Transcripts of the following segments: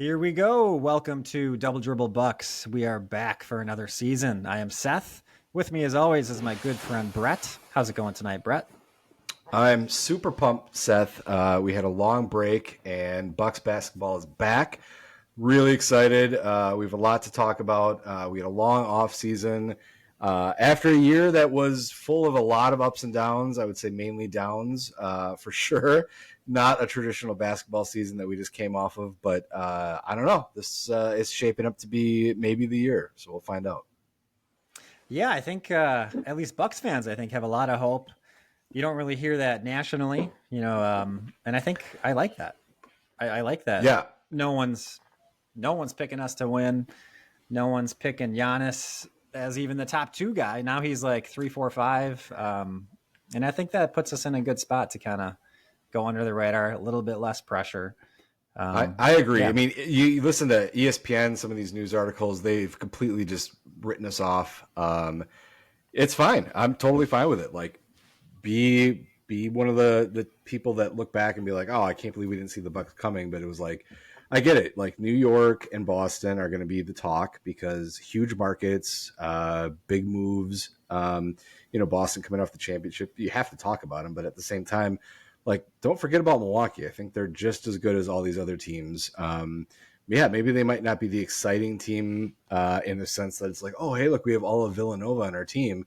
Here we go. Welcome to Double Dribble Bucks. We are back for another season. I am Seth. With me, as always, is my good friend Brett. How's it going tonight, Brett? I'm super pumped, Seth. We had a long break, and Bucks basketball is back. Really excited. We have a lot to talk about. We had a long off season. After a year that was full of a lot of ups and downs, I would say mainly downs for sure. Not a traditional basketball season that we just came off of, but I don't know. This is shaping up to be maybe the year, so we'll find out. Yeah, I think at least Bucks fans, I think, have a lot of hope. You don't really hear that nationally, and I think I like that. I like that. Yeah, No one's picking us to win. No one's picking Giannis as even the top two guy. Now he's like 3, 4, 5, and I think that puts us in a good spot to kind of go under the radar, a little bit less pressure. I agree. Yeah. I mean, you listen to ESPN, some of these news articles, they've completely just written us off. It's fine. I'm totally fine with it. Like, be one of the people that look back and be like, oh, I can't believe we didn't see the Bucks coming. But it was like, I get it. Like, New York and Boston are going to be the talk because huge markets, big moves. Boston coming off the championship, you have to talk about them. But at the same time, like, don't forget about Milwaukee. I think they're just as good as all these other teams. Maybe they might not be the exciting team in the sense that it's like, oh, hey, look, we have all of Villanova on our team.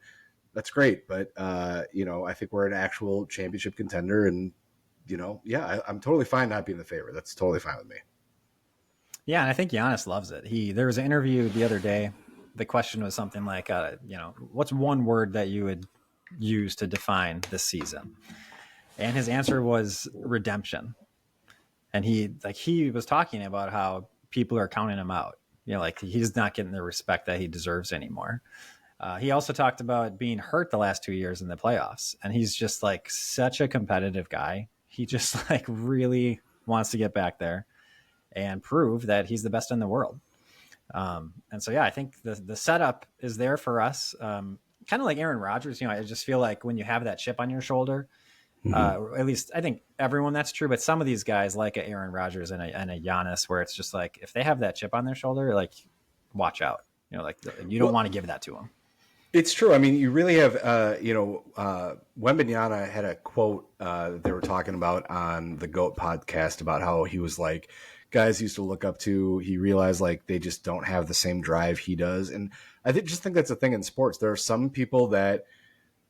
That's great. But, I think we're an actual championship contender. And, I'm totally fine not being the favorite. That's totally fine with me. Yeah, and I think Giannis loves it. There was an interview the other day. The question was something like, what's one word that you would use to define this season? And his answer was redemption. And he was talking about how people are counting him out. Like he's not getting the respect that he deserves anymore. He also talked about being hurt the last 2 years in the playoffs. And he's just like such a competitive guy. He just like really wants to get back there and prove that he's the best in the world. And so, yeah, I think the setup is there for us. Kind of like Aaron Rodgers. I just feel like when you have that chip on your shoulder, at least I think everyone that's true, but some of these guys like a Aaron Rodgers and a Giannis, where it's just like if they have that chip on their shoulder, like watch out. You don't want to give that to them. It's true. I mean, you really have, Wembanyama had a quote that they were talking about on the GOAT podcast about how he was like, guys used to look up to, he realized like they just don't have the same drive he does. And I just think that's a thing in sports. There are some people that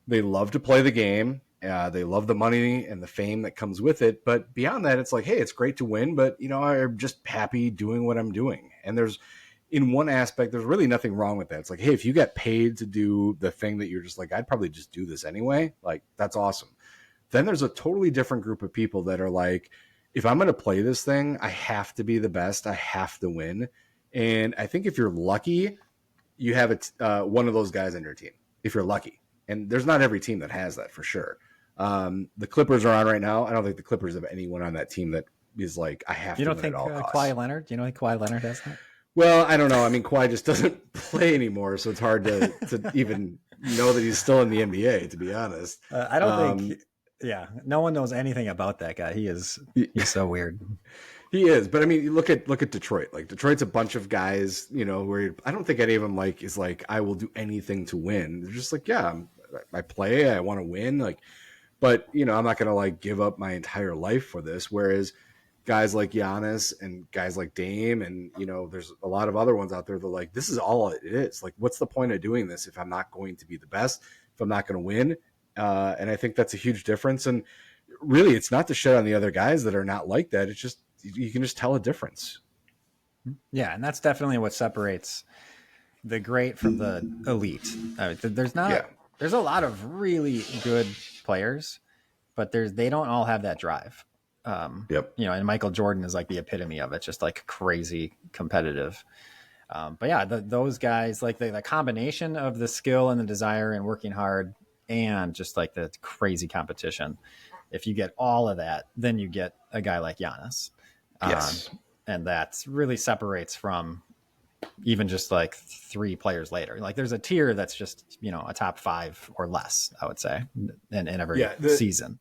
they love to play the game. They love the money and the fame that comes with it. But beyond that, it's like, hey, it's great to win, but, I'm just happy doing what I'm doing. And in one aspect, there's really nothing wrong with that. It's like, hey, if you get paid to do the thing that you're just like, I'd probably just do this anyway. Like, that's awesome. Then there's a totally different group of people that are like, if I'm going to play this thing, I have to be the best. I have to win. And I think if you're lucky, you have one of those guys on your team, if you're lucky. And there's not every team that has that for sure. The Clippers are on right now. I don't think the Clippers have anyone on that team that is like, I have to win at all costs. Kawhi Leonard? Do you know Kawhi Leonard has that? Well, I don't know. I mean, Kawhi just doesn't play anymore, so it's hard to even know that he's still in the NBA, to be honest. I don't think yeah, no one knows anything about that guy. He's so weird. He is, but I mean, look at Detroit. Like Detroit's a bunch of guys, where I don't think any of them is like I will do anything to win. They're just like, yeah, I play, I want to win, but I'm not gonna like give up my entire life for this. Whereas guys like Giannis and guys like Dame and there's a lot of other ones out there that like this is all it is. Like, what's the point of doing this if I'm not going to be the best? If I'm not going to win? And I think that's a huge difference. And really, it's not to shit on the other guys that are not like that. It's just you can just tell a difference. Yeah, and that's definitely what separates the great from the elite. There's a lot of really good players, but they don't all have that drive. And Michael Jordan is like the epitome of it, just like crazy competitive. But yeah, those guys, like the combination of the skill and the desire and working hard and just like the crazy competition. If you get all of that, then you get a guy like Giannis. Yes. And that really separates from even just like 3 players later. Like there's a tier that's just, a top 5 or less, I would say, in every season.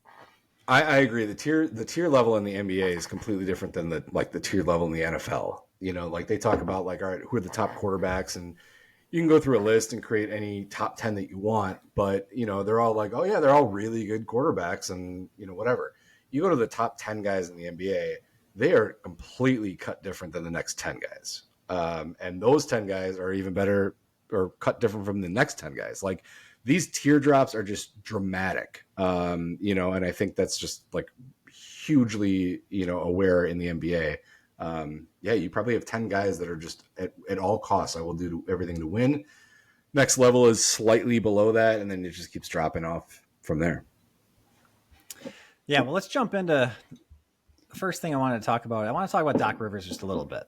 I agree. The tier level in the NBA is completely different than the tier level in the NFL. Like they talk about like, all right, who are the top quarterbacks, and you can go through a list and create any top 10 that you want, but they're all like, oh yeah, they're all really good quarterbacks, and whatever. You go to the top 10 guys in the NBA, they are completely cut different than the next 10 guys. And those 10 guys are even better or cut different from the next 10 guys. Like these teardrops are just dramatic. And I think that's just like hugely, aware in the NBA. You probably have 10 guys that are just at all costs, I will do everything to win. Next level is slightly below that, and then it just keeps dropping off from there. Yeah, well, let's jump into the first thing I wanted to talk about. I want to talk about Doc Rivers just a little bit.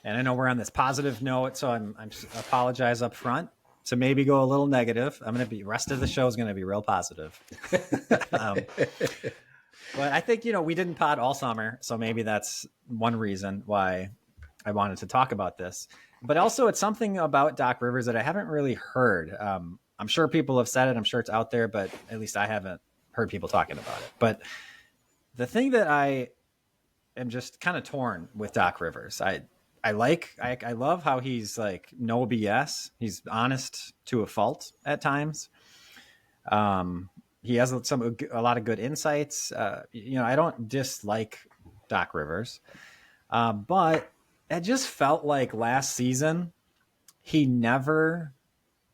And I know we're on this positive note, so I'm apologize up front. So maybe go a little negative. I'm going to be, rest of the show is going to be real positive. But I think, we didn't pod all summer, so maybe that's one reason why I wanted to talk about this. But also it's something about Doc Rivers that I haven't really heard. I'm sure people have said it. I'm sure it's out there, but at least I haven't heard people talking about it. But the thing that I am just kind of torn with Doc Rivers, I love how he's like no BS. He's honest to a fault at times. He has a lot of good insights. I don't dislike Doc Rivers, but it just felt like last season he never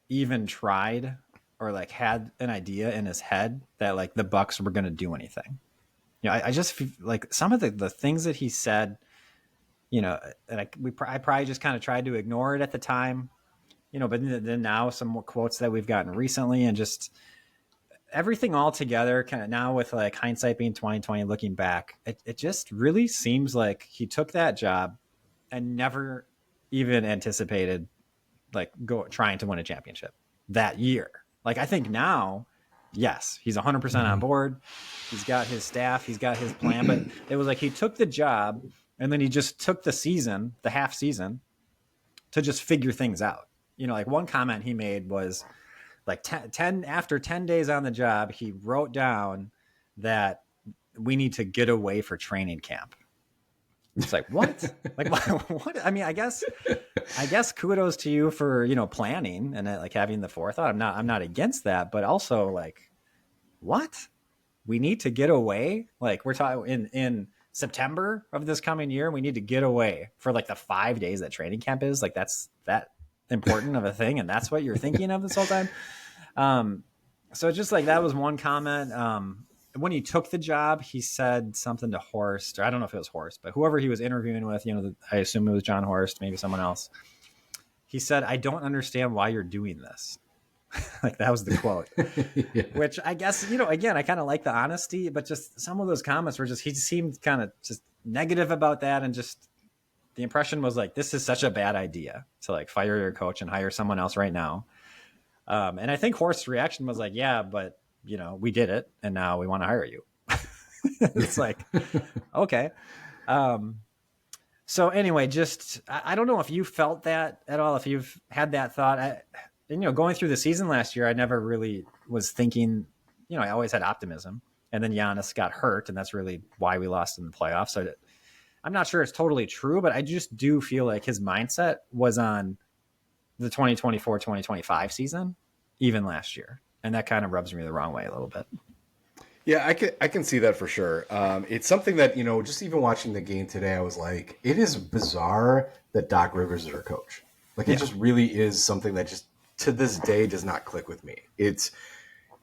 even tried or like had an idea in his head that like the Bucks were going to do anything. I just feel like some of the things that he said, and I probably just kind of tried to ignore it at the time, but then now some more quotes that we've gotten recently and just everything all together kind of now with like hindsight being 2020, looking back, it just really seems like he took that job and never even anticipated like trying to win a championship that year. Like I think now, yes, he's 100% on board. He's got his staff, he's got his plan, but it was like he took the job and then he just took the half season to just figure things out. Like one comment he made was like 10 after 10 days on the job, he wrote down that we need to get away for training camp. It's like, what? Like, what? I mean, I guess kudos to you for, planning and like having the forethought. I'm not against that, but also like, what? We need to get away. Like we're talking in September of this coming year, we need to get away for like the 5 days that training camp is. Like that's that important of a thing. And that's what you're thinking of this whole time. So just like, that was one comment. When he took the job, he said something to Horst, or I don't know if it was Horst, but whoever he was interviewing with, I assume it was John Horst, maybe someone else. He said, "I don't understand why you're doing this." Like that was the quote, yeah. Which I guess, again, I kind of like the honesty, but just some of those comments were he just seemed kind of just negative about that. And just the impression was like, this is such a bad idea to like fire your coach and hire someone else right now. And I think Horst's reaction was like, yeah, but we did it and now we want to hire you. It's like, okay. So anyway, just, I don't know if you felt that at all, if you've had that thought. Going through the season last year, I never really was thinking, I always had optimism, and then Giannis got hurt, and that's really why we lost in the playoffs. So I'm not sure it's totally true, but I just do feel like his mindset was on the 2024-2025 season, even last year. And that kind of rubs me the wrong way a little bit. Yeah, I can see that for sure. It's something that, just even watching the game today, I was like, it is bizarre that Doc Rivers is our coach. Like, it just really is something that just to this day does not click with me. It's,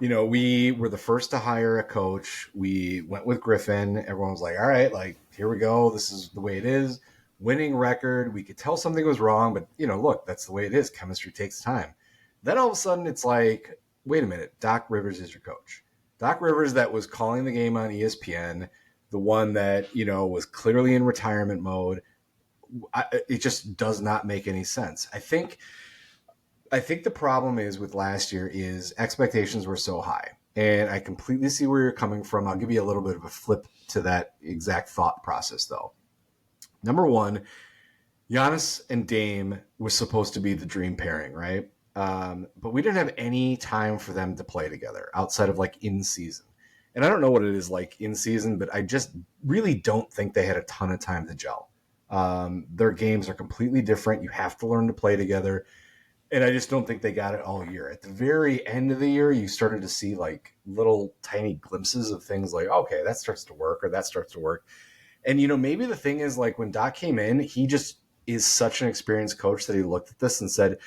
we were the first to hire a coach. We went with Griffin. Everyone was like, all right, like, here we go. This is the way it is. Winning record. We could tell something was wrong, but, look, that's the way it is. Chemistry takes time. Then all of a sudden it's like, wait a minute, Doc Rivers is your coach. Doc Rivers that was calling the game on ESPN, the one that, was clearly in retirement mode. It just does not make any sense. I think the problem is with last year is expectations were so high. And I completely see where you're coming from. I'll give you a little bit of a flip to that exact thought process, though. Number one, Giannis and Dame was supposed to be the dream pairing, right? But we didn't have any time for them to play together outside of like in season. And I don't know what it is like in season, but I just really don't think they had a ton of time to gel. Their games are completely different. You have to learn to play together. And I just don't think they got it all year. At the very end of the year, you started to see like little tiny glimpses of things like, okay, that starts to work or that starts to work. And, maybe the thing is like when Doc came in, he just is such an experienced coach that he looked at this and said,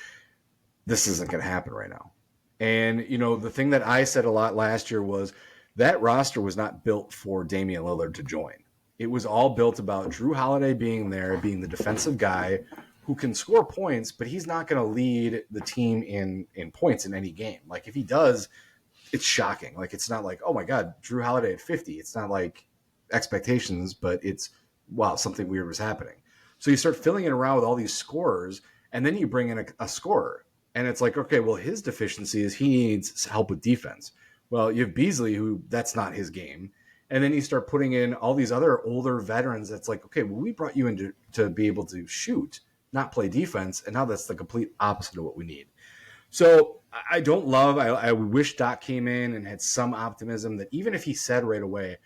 this isn't going to happen right now. And, the thing that I said a lot last year was that roster was not built for Damian Lillard to join. It was all built about Drew Holiday being there, being the defensive guy who can score points, but he's not going to lead the team in points in any game. Like if he does, it's shocking. Like it's not like, oh my God, Drew Holiday at 50. It's not like expectations, but it's, wow, something weird was happening. So you start filling it around with all these scorers, and then you bring in a scorer. And it's like, okay, well, his deficiency is he needs help with defense. Well, you have Beasley, who that's not his game. And then you start putting in all these other older veterans. That's like, okay, well, we brought you in to be able to shoot, not play defense. And now that's the complete opposite of what we need. So I don't love, I wish Doc came in and had some optimism that even if he said right away,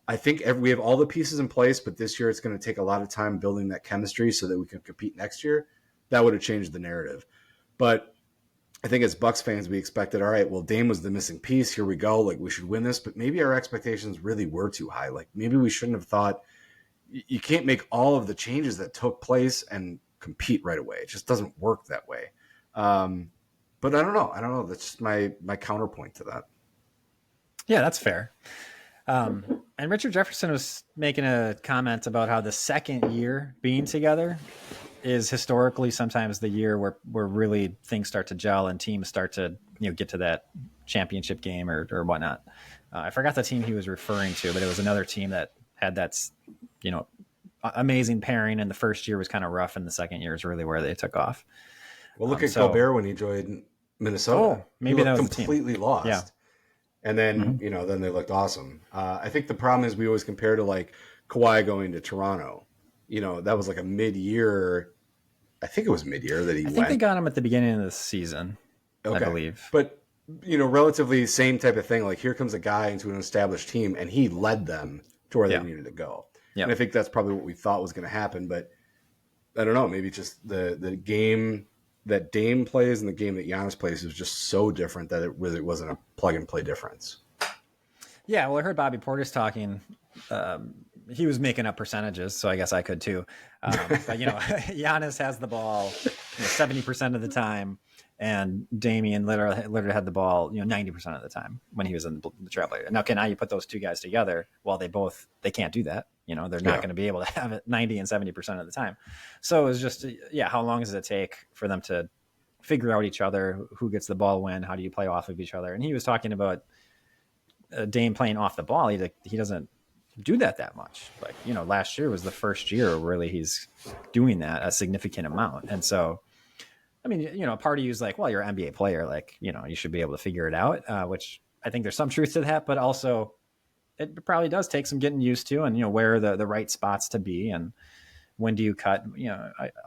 I think we have all the pieces in place, but this year it's going to take a lot of time building that chemistry so that we can compete next year. That would have changed the narrative. But I think as Bucks fans, we expected, all right, well, Dame was the missing piece. Here we go. Like we should win this, but maybe our expectations really were too high. Like maybe we shouldn't have thought you can't make all of the changes that took place and compete right away. It just doesn't work that way. But I don't know. That's just my counterpoint to that. Yeah, that's fair. And Richard Jefferson was making a comment about how the second year being together is historically sometimes the year where really things start to gel and teams start to get to that championship game or whatnot. I forgot the team he was referring to, but it was another team that had that amazing pairing, and the first year was kind of rough, and the second year is really where they took off. Well, look at Gobert when he joined Minnesota. Maybe that was completely lost. Yeah. And then, then they looked awesome. I think the problem is we always compare to like Kawhi going to Toronto. That was like a mid-year. I think it was mid-year that he went. I think they got him at the beginning of the season, I believe. But, relatively same type of thing. Like here comes a guy into an established team, and he led them to where they needed to go. Yep. And I think that's probably what we thought was going to happen. But I don't know. Maybe just the game that Dame plays and the game that Giannis plays is just so different that it really wasn't a plug-and-play difference. Yeah, well, I heard Bobby Portis talking. He was making up percentages, so I guess I could too. But, Giannis has the ball 70% of the time, and Damian literally had the ball 90% of the time when he was in the Trailblazer. Now, now you put those two guys together? Well, they can't do that. They're not going to be able to have it 90 and 70% of the time. So it was just, how long does it take for them to figure out each other? Who gets the ball when? How do you play off of each other? And he was talking about Dame playing off the ball. He doesn't do that much. Like, last year was the first year really he's doing that a significant amount. And so, I mean, part of you is like, well, you're an NBA player. Like, you should be able to figure it out, which I think there's some truth to that, but also it probably does take some getting used to, and, where are the right spots to be, and when do you cut,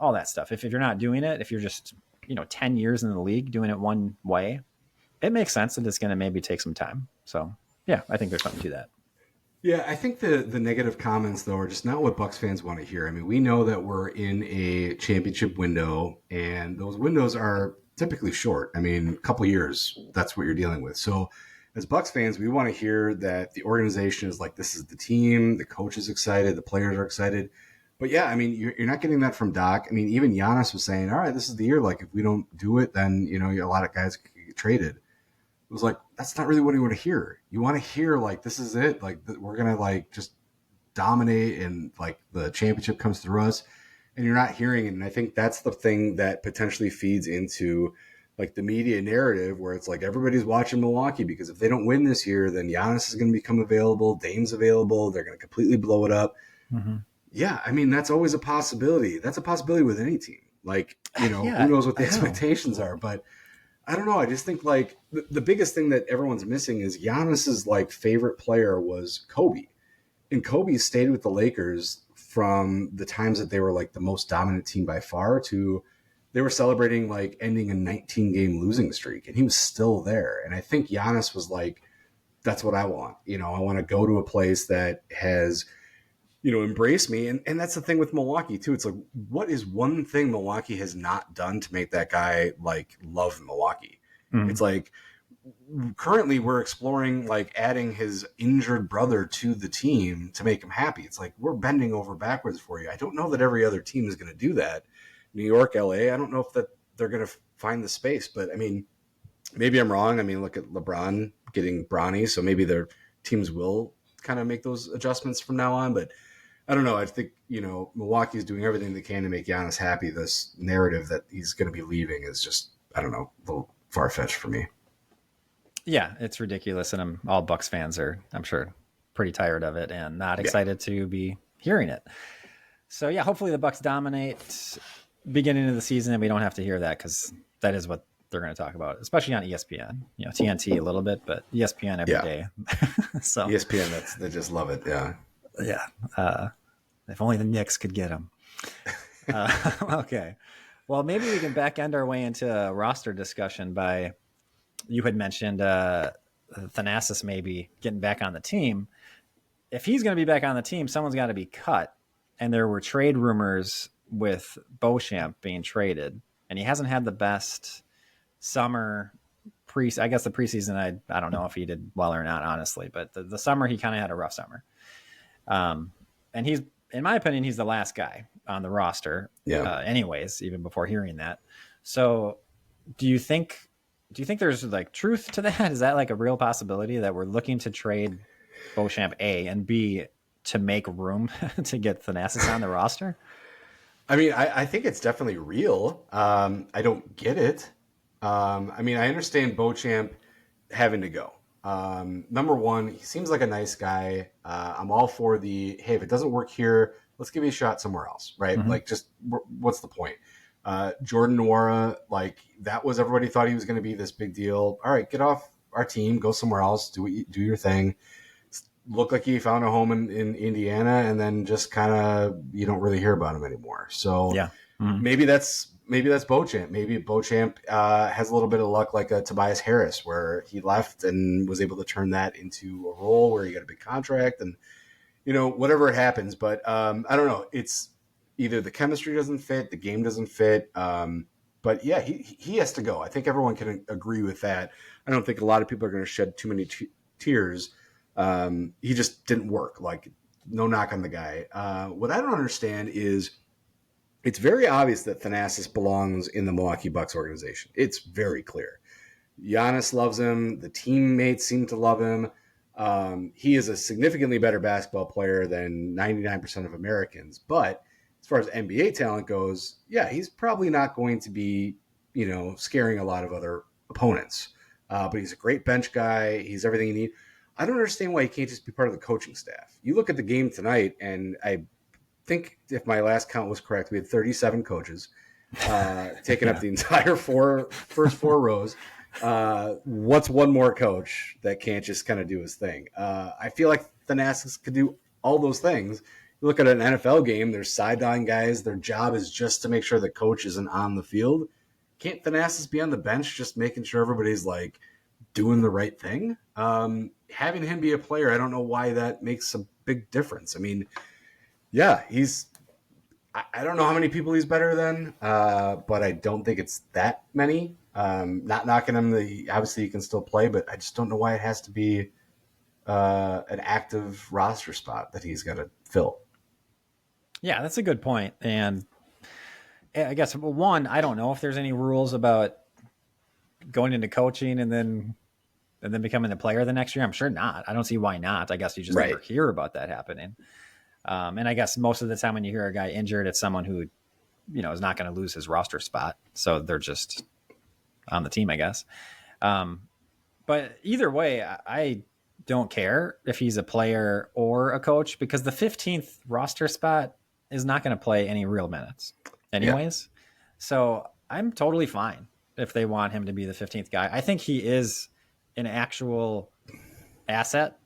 all that stuff. If you're not doing it, if you're just, 10 years in the league doing it one way, it makes sense that it's going to maybe take some time. So yeah, I think there's something to that. Yeah, I think the negative comments, though, are just not what Bucks fans want to hear. I mean, we know that we're in a championship window, and those windows are typically short. I mean, a couple years, that's what you're dealing with. So as Bucks fans, we want to hear that the organization is like, this is the team, the coach is excited, the players are excited. But yeah, I mean, you're not getting that from Doc. I mean, even Giannis was saying, all right, this is the year. Like, if we don't do it, then, a lot of guys could get traded. It was like, that's not really what you want to hear. You want to hear, like, this is it. Like, we're going to, like, just dominate, and, like, the championship comes through us. And you're not hearing it. And I think that's the thing that potentially feeds into, like, the media narrative, where it's like everybody's watching Milwaukee because if they don't win this year, then Giannis is going to become available, Dame's available, they're going to completely blow it up. Mm-hmm. Yeah, I mean, that's always a possibility. That's a possibility with any team. Like, who knows what the expectations are. But I don't know. I just think, like, the biggest thing that everyone's missing is Giannis's, like, favorite player was Kobe. And Kobe stayed with the Lakers from the times that they were, like, the most dominant team by far to they were celebrating, like, ending a 19-game losing streak. And he was still there. And I think Giannis was like, that's what I want. I want to go to a place that has embrace me. And that's the thing with Milwaukee too. It's like, what is one thing Milwaukee has not done to make that guy like love Milwaukee? Mm. It's like currently we're exploring like adding his injured brother to the team to make him happy. It's like we're bending over backwards for you. I don't know that every other team is going to do that. New York, LA, I don't know if that they're going to find the space, but I mean, maybe I'm wrong. I mean, look at LeBron getting brawny, so maybe their teams will kind of make those adjustments from now on. But I don't know. I think Milwaukee's doing everything they can to make Giannis happy. This narrative that he's going to be leaving is just, I don't know, a little far fetched for me. Yeah, it's ridiculous, and all Bucks fans are, I'm sure, pretty tired of it and not excited to be hearing it. So yeah, hopefully the Bucks dominate beginning of the season, and we don't have to hear that because that is what they're going to talk about, especially on ESPN. TNT a little bit, but ESPN every day. So ESPN, they just love it. Yeah, yeah. If only the Knicks could get them. Okay, well, maybe we can back end our way into a roster discussion by. You had mentioned Thanasis maybe getting back on the team. If he's going to be back on the team, someone's got to be cut. And there were trade rumors with Beauchamp being traded, and he hasn't had the best summer. I guess the preseason, I don't know if he did well or not, honestly, but the summer he kind of had a rough summer. And he's, in my opinion, he's the last guy on the roster. Yeah. Anyways, even before hearing that. So, do you think there's like truth to that? Is that like a real possibility that we're looking to trade Beauchamp A and B to make room to get Thanasis on the roster? I mean, I think it's definitely real. I don't get it. I mean, I understand Beauchamp having to go. Number one, he seems like a nice guy. I'm all for hey, if it doesn't work here, let's give you a shot somewhere else, right? Mm-hmm. Like, just what's the point? Jordan Nwora, like that was everybody thought he was going to be this big deal. All right, get off our team, go somewhere else, do your thing. Look like he found a home in Indiana, and then just kind of you don't really hear about him anymore. So yeah, maybe that's Beauchamp. Maybe Beauchamp has a little bit of luck, like a Tobias Harris, where he left and was able to turn that into a role where he got a big contract, and whatever happens. But I don't know. It's either the chemistry doesn't fit, the game doesn't fit. But yeah, he has to go. I think everyone can agree with that. I don't think a lot of people are going to shed too many tears. He just didn't work. Like, no knock on the guy. What I don't understand is it's very obvious that Thanasis belongs in the Milwaukee Bucks organization. It's very clear. Giannis loves him. The teammates seem to love him. He is a significantly better basketball player than 99% of Americans. But as far as NBA talent goes, yeah, he's probably not going to be, scaring a lot of other opponents. But he's a great bench guy. He's everything you need. I don't understand why he can't just be part of the coaching staff. You look at the game tonight, and I think if my last count was correct, we had 37 coaches taking up the entire first four rows. What's one more coach that can't just kind of do his thing? I feel like Thanasis could do all those things. You look at an NFL game, there's sideline guys. Their job is just to make sure the coach isn't on the field. Can't Thanasis be on the bench just making sure everybody's like doing the right thing? Having him be a player, I don't know why that makes a big difference. I mean, yeah, I don't know how many people he's better than, but I don't think it's that many. Not knocking him, obviously he can still play, but I just don't know why it has to be an active roster spot that he's got to fill. Yeah, that's a good point. And I guess, one, I don't know if there's any rules about going into coaching and then becoming a player the next year. I'm sure not. I don't see why not. I guess you just never hear about that happening. And I guess most of the time when you hear a guy injured, it's someone who, is not going to lose his roster spot. So they're just on the team, I guess. But either way, I don't care if he's a player or a coach, because the 15th roster spot is not going to play any real minutes anyways. Yeah. So I'm totally fine if they want him to be the 15th guy. I think he is an actual asset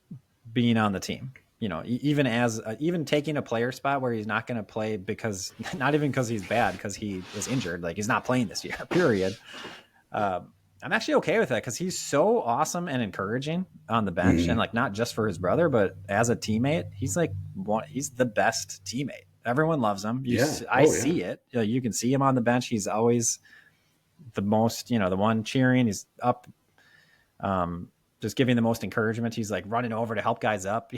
being on the team. Even taking a player spot where he's not going to play not even because he's bad, because he is injured. Like, he's not playing this year, period. I I'm actually okay with that because he's so awesome and encouraging on the bench, and Mhm. like not just for his brother, but as a teammate, he's the best teammate. Everyone loves him. Yeah. I Oh yeah. see it. You can see him on the bench. He's always the most, the one cheering. He's up, um, just giving the most encouragement. He's like running over to help guys up.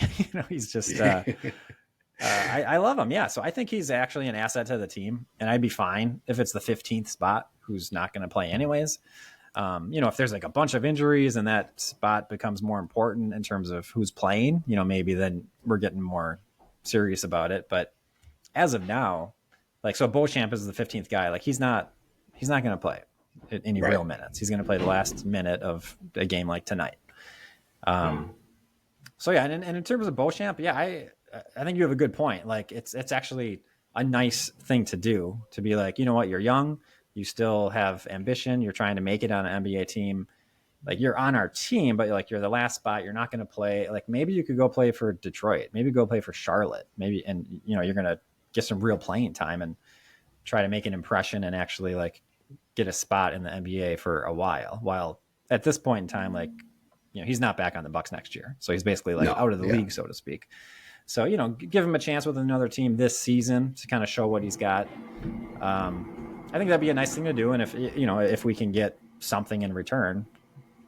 He's just I love him. Yeah. So I think he's actually an asset to the team, and I'd be fine if it's the 15th spot who's not going to play anyways. If there's like a bunch of injuries and that spot becomes more important in terms of who's playing, maybe then we're getting more serious about it. But as of now, like, so Beauchamp is the 15th guy. Like he's not going to play any Right. real minutes. He's going to play the last minute of a game like tonight. So yeah, and in terms of Beauchamp, yeah, I think you have a good point. Like it's actually a nice thing to do, to be like, you know what, you're young, you still have ambition, you're trying to make it on an NBA team. Like you're on our team, but like you're the last spot, you're not going to play. Like maybe you could go play for Detroit, maybe go play for Charlotte, maybe, and you're going to get some real playing time and try to make an impression and actually like get a spot in the NBA for a while. While at this point in time, like he's not back on the Bucks next year, so he's basically like No. out of the Yeah. league, so to speak. So give him a chance with another team this season to kind of show what he's got. I think that'd be a nice thing to do, and if we can get something in return,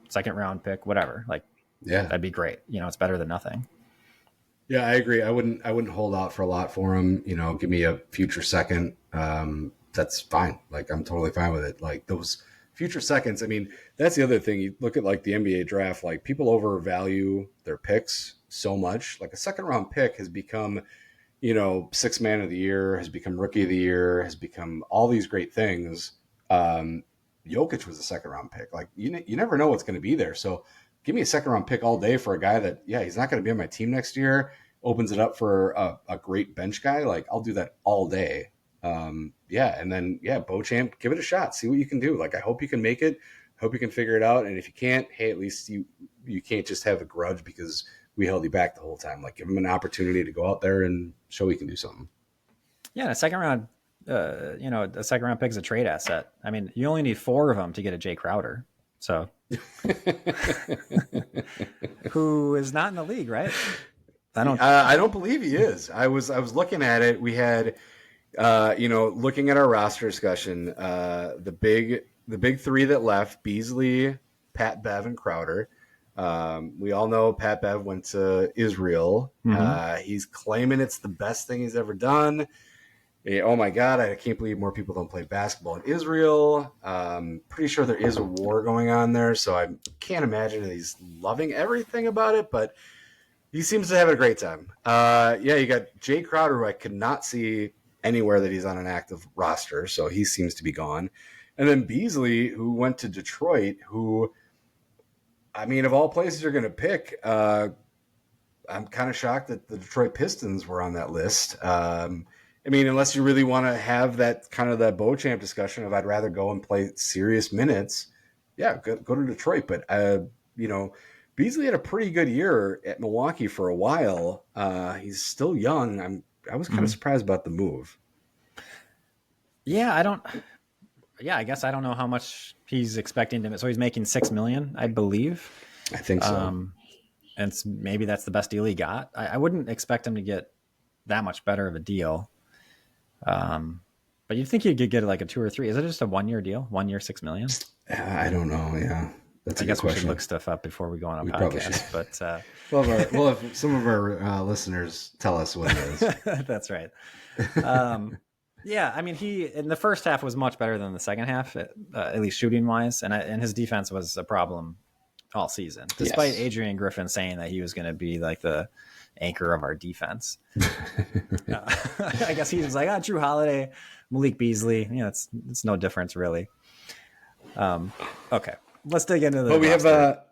second round pick, whatever, like Yeah. that'd be great. It's better than nothing. Yeah, I agree. I wouldn't hold out for a lot for him. Give me a future second. That's fine. Like I'm totally fine with it. Like those future seconds. I mean, that's the other thing. You look at like the NBA draft. Like people overvalue their picks so much. Like a second round pick has become, sixth man of the year, has become rookie of the year, has become all these great things. Jokic was a second round pick. Like you never know what's going to be there. So give me a second round pick all day for a guy that, yeah, he's not going to be on my team next year. Opens it up for a great bench guy. Like I'll do that all day. And then Beauchamp, give it a shot. See what you can do. Like I hope you can make it. Hope you can figure it out. And if you can't, hey, at least you can't just have a grudge because we held you back the whole time. Like give him an opportunity to go out there and show he can do something. Yeah, a second round, a second round pick is a trade asset. I mean, you only need 4 of them to get a Jay Crowder. So who is not in the league, right? I don't believe he is. I was looking at it. We had, looking at our roster discussion, the big 3 that left: Beasley, Pat Bev, and Crowder. We all know Pat Bev went to Israel. Mm-hmm. He's claiming it's the best thing he's ever done. Oh my God, I can't believe more people don't play basketball in Israel. Pretty sure there is a war going on there, so I can't imagine that he's loving everything about it, but he seems to have a great time. You got Jay Crowder, who I could not see anywhere that he's on an active roster, so he seems to be gone. And then Beasley, who went to Detroit, who, I mean, of all places you're going to pick, I'm kind of shocked that the Detroit Pistons were on that list. I mean, unless you really want to have that kind of that Beauchamp discussion of I'd rather go and play serious minutes, yeah, go to Detroit. But, Beasley had a pretty good year at Milwaukee for a while. He's still young. I was kind of surprised about the move. Yeah, I guess I don't know how much he's expecting to. So he's making $6 million, I believe. I think so. And maybe that's the best deal he got. I wouldn't expect him to get that much better of a deal. But you'd think he could get like a 2 or 3. Is it just a 1-year deal? 1 year, $6 million? I don't know. Yeah, that's I a guess good we question. should look stuff up before we go on a probably podcast. But well, if some of our listeners tell us what it is. that's right. Yeah, I mean, he in the first half was much better than the second half, at least shooting wise, and his defense was a problem all season, despite Adrian Griffin saying that he was going to be like the anchor of our defense. I guess he was like, Drew Holiday, Malik Beasley. It's no difference really. Okay, let's dig into the. But we roster.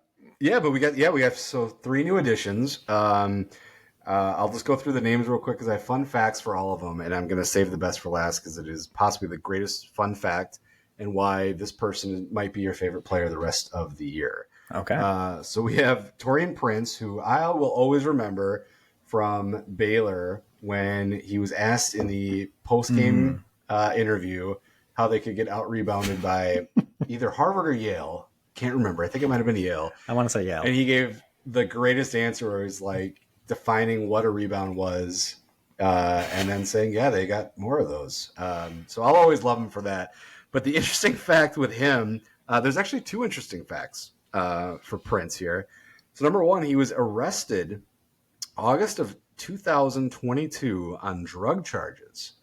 We got so 3 new additions. I'll just go through the names real quick because I have fun facts for all of them, and I'm going to save the best for last because it is possibly the greatest fun fact and why this person might be your favorite player the rest of the year. Okay. So we have Taurean Prince, who I will always remember from Baylor when he was asked in the post-game interview how they could get out-rebounded by either Harvard or Yale. can't remember. I think it might have been Yale. I want to say Yale. And he gave the greatest answer where he's like defining what a rebound was, and then saying, yeah, they got more of those. So I'll always love him for that. But the interesting fact with him, there's actually two interesting facts for Prince here. So number one, he was arrested August of 2022 on drug charges.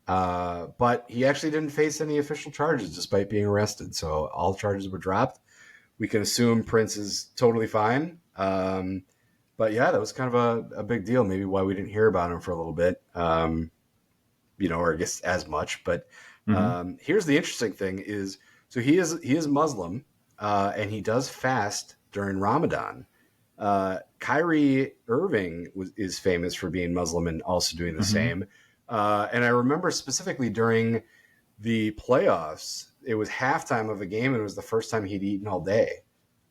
But he actually didn't face any official charges despite being arrested. So all charges were dropped. We can assume Prince is totally fine. But yeah, that was kind of a big deal. Maybe why we didn't hear about him for a little bit, or I guess as much. But here's the interesting thing is, so he is Muslim, and he does fast during Ramadan. Kyrie Irving is famous for being Muslim and also doing the same. And I remember specifically during the playoffs, it was halftime of a game, and it was the first time he'd eaten all day.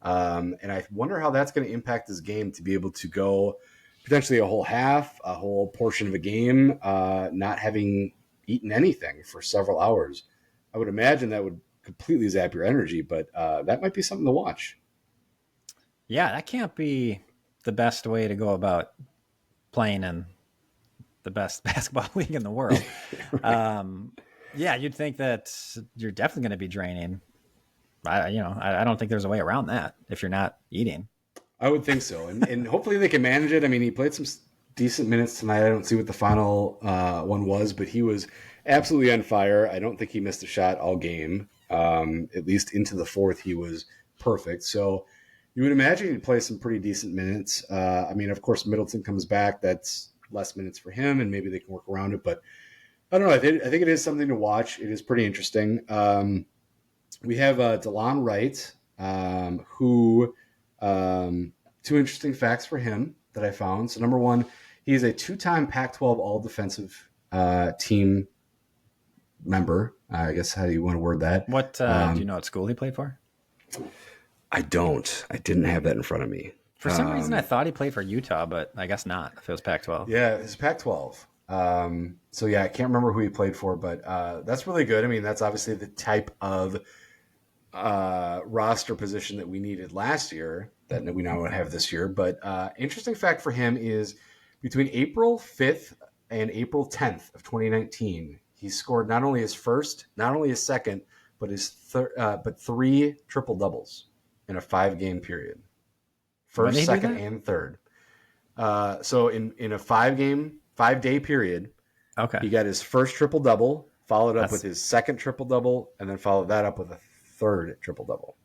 And I wonder how that's going to impact his game to be able to go potentially a whole half, a whole portion of a game, not having eaten anything for several hours. I would imagine that would completely zap your energy, but that might be something to watch. Yeah, that can't be the best way to go about playing in the best basketball league in the world. Right. Yeah, you'd think that you're definitely going to be draining. I don't think there's a way around that if you're not eating. I would think so. And hopefully they can manage it. I mean, he played some decent minutes tonight. I don't see what the final one was, but he was absolutely on fire. I don't think he missed a shot all game. At least into the fourth, he was perfect. So you would imagine he'd play some pretty decent minutes. I mean, of course, Middleton comes back. That's less minutes for him, and maybe they can work around it. But I don't know. I think it is something to watch. It is pretty interesting. We have DeLon Wright, who two interesting facts for him that I found. So number one, he is a two-time Pac-12 All-Defensive Team member. I guess how do you want to word that? What do you know what school he played for? I don't. I didn't have that in front of me. For some reason, I thought he played for Utah, but I guess not. If it was Pac-12, yeah, it's Pac-12. So yeah, I can't remember who he played for, but that's really good. I mean, that's obviously the type of roster position that we needed last year that we now have this year. But interesting fact for him is between April 5th and April 10th of 2019, he scored not only his first, not only his second, but his three triple doubles in a 5-game period. First, second, and third. So in a 5-day period, okay, he got his first triple double, followed up with his second triple double, and then followed that up with a third triple double.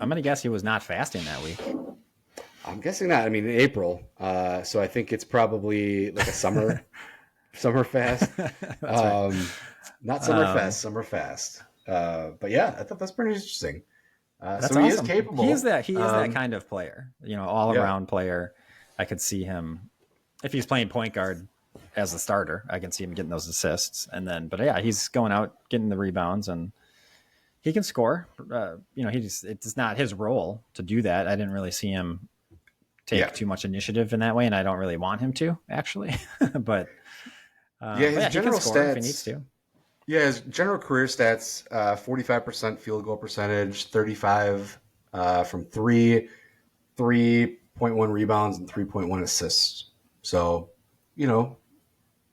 I'm gonna guess he was not fasting that week. I'm guessing not. I mean, in April, so I think it's probably like a summer fast. Right. Not summer fest, summer fast. But yeah, I thought that's pretty interesting. So awesome. He is capable. He is that kind of player. All around player. I could see him if he's playing point guard as a starter. I can see him getting those assists, but yeah, he's going out getting the rebounds and he can score. It's not his role to do that. I didn't really see him take too much initiative in that way, and I don't really want him to actually. But his general stats, if he needs to. Yeah, his general career stats: 45% field goal percentage, 35 from three, 3.1 rebounds, and 3.1 assists. So,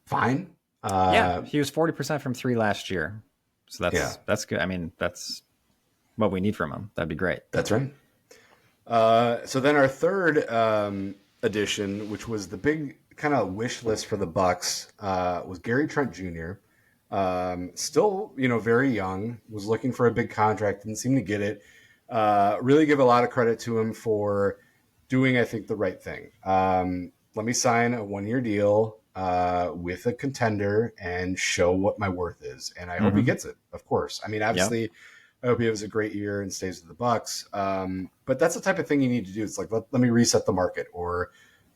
fine. He was 40% from three last year. So that's good. I mean, that's what we need from him. That'd be great. That's right. So then our third addition, which was the big kind of wish list for the Bucks, was Gary Trent Jr. Still, very young, was looking for a big contract, didn't seem to get it. Really give a lot of credit to him for doing, I think, the right thing. Let me sign a 1-year deal with a contender and show what my worth is. And I hope he gets it, of course. I mean, obviously, I hope he has a great year and stays with the Bucks. But that's the type of thing you need to do. It's like, let me reset the market. Or,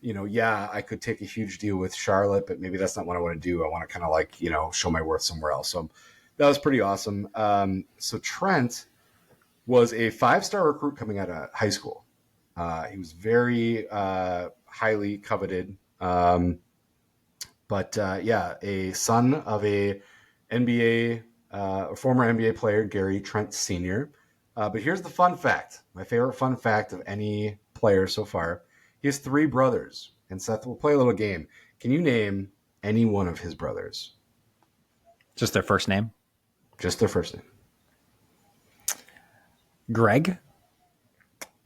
I could take a huge deal with Charlotte, but maybe that's not what I want to do. I want to kind of show my worth somewhere else. So that was pretty awesome. So Trent was a 5-star recruit coming out of high school. He was very highly coveted. But a son of a former NBA player, Gary Trent Sr., But here's the fun fact. My favorite fun fact of any player so far. He has 3 brothers. And Seth, we'll play a little game. Can you name any one of his brothers? Just their first name? Just their first name. Greg?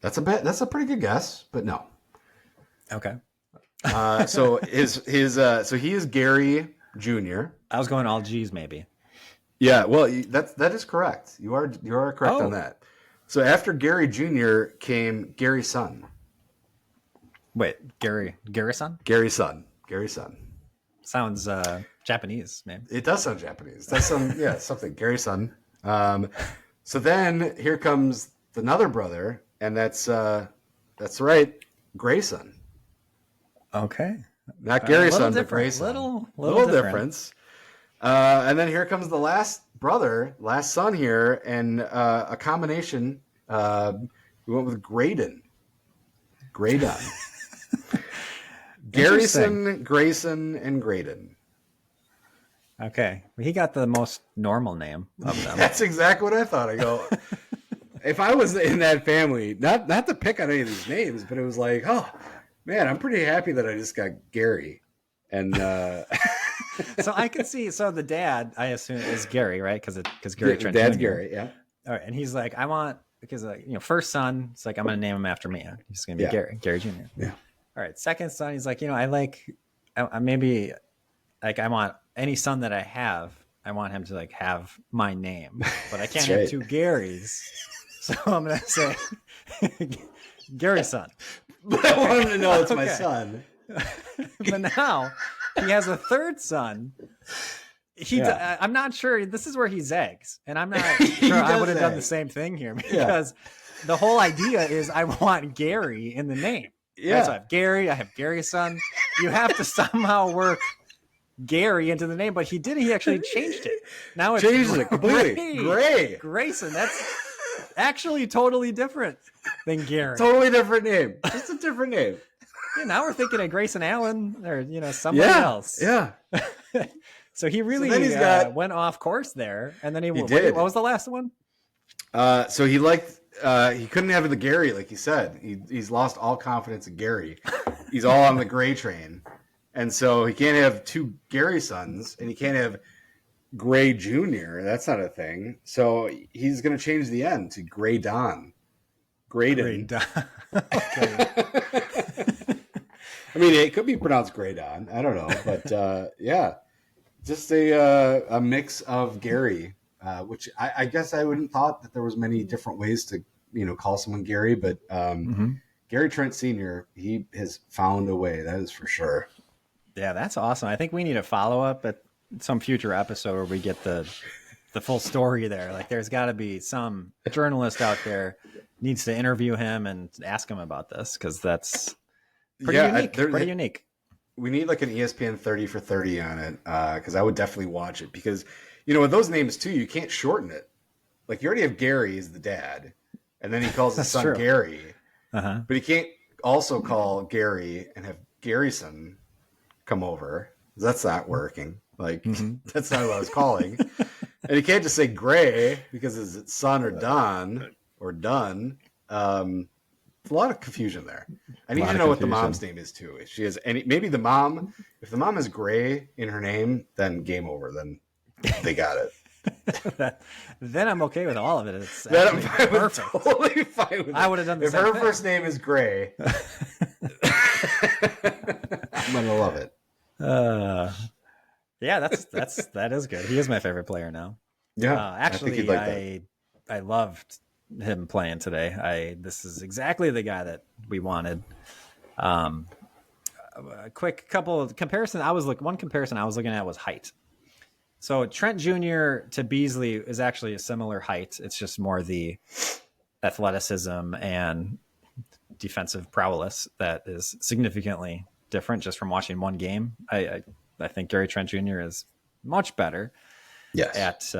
That's a pretty good guess, but no. Okay. So he is Gary Jr. I was going all G's maybe. Yeah, well, that is correct. You are correct on that. So after Gary Jr. came Gary's son. Wait, Gary's son? Gary's son. Sounds Japanese, man. It does sound Japanese. That's something. Gary's son. So then here comes another brother, and that's right, Grayson. Okay. Not Gary's son, but different. Grayson. Little difference. And then here comes the last son here, and a combination. We went with Graydon. Garrison, Grayson, and Graydon. Okay. He got the most normal name of them. That's exactly what I thought. I go, if I was in that family, not to pick on any of these names, but it was like, oh, man, I'm pretty happy that I just got Gary. And so I can see. So the dad, I assume, is Gary, right? Because Gary Trent. Dad's Jr. Gary, yeah. All right, and he's like, I want because first son. It's like I'm going to name him after me. He's going to be Gary Jr. Yeah. All right, second son. He's like, I maybe like I want any son that I have. I want him to like have my name, but I can't have 2 Garys. So I'm going to say Gary's son. But I want him to know it's my son. But now he has a third son. I'm not sure. This is where he zags, and I'm not sure I would have done the same thing here because the whole idea is I want Gary in the name. Yeah, right? So I have Gary. I have Gary's son. You have to somehow work Gary into the name, but he didn't. He actually changed it. Now it's it completely. Grayson. That's actually totally different than Gary. Totally different name. Just a different name. Yeah, now we're thinking of Grayson Allen or somebody else. Yeah. So he really went off course there, and then he did. What was the last one? So he couldn't have the Gary, like he said. He's lost all confidence in Gary. He's all on the Gray train, and so he can't have 2 Gary sons, and he can't have Gray Jr. That's not a thing. So he's going to change the end to Gray Don. Graydon. Okay. I mean, it could be pronounced Graydon. I don't know, but just a mix of Gary, which I guess I wouldn't thought that there was many different ways to call someone Gary, but Gary Trent Sr., he has found a way. That is for sure. Yeah, that's awesome. I think we need a follow up at some future episode where we get the full story there. Like, there's got to be some journalist out there needs to interview him and ask him about this because that's pretty unique. We need like an ESPN 30 for 30 on it because I would definitely watch it because, with those names too, you can't shorten it. Like, you already have Gary as the dad, and then he calls his son Gary. Uh-huh. But he can't also call Gary and have Garrison come over. That's not working. Like, that's not what I was calling. And he can't just say Gray because his son or Don or Dunn. A lot of confusion there. I need to know what the mom's name is too. If she has any, maybe the mom, if the mom has Gray in her name, then game over. Then they got it. Then I'm okay with all of it. It's perfect. Totally fine with I would have done the if same her thing. First name is Gray. I'm gonna love it. Yeah, that is good. He is my favorite player now. Yeah, actually, I loved him playing today. This is exactly the guy that we wanted. A quick couple of comparisons. One comparison I was looking at was height. So Trent Jr. to Beasley is actually a similar height. It's just more the athleticism and defensive prowess that is significantly different just from watching one game. I think Gary Trent Jr. is much better at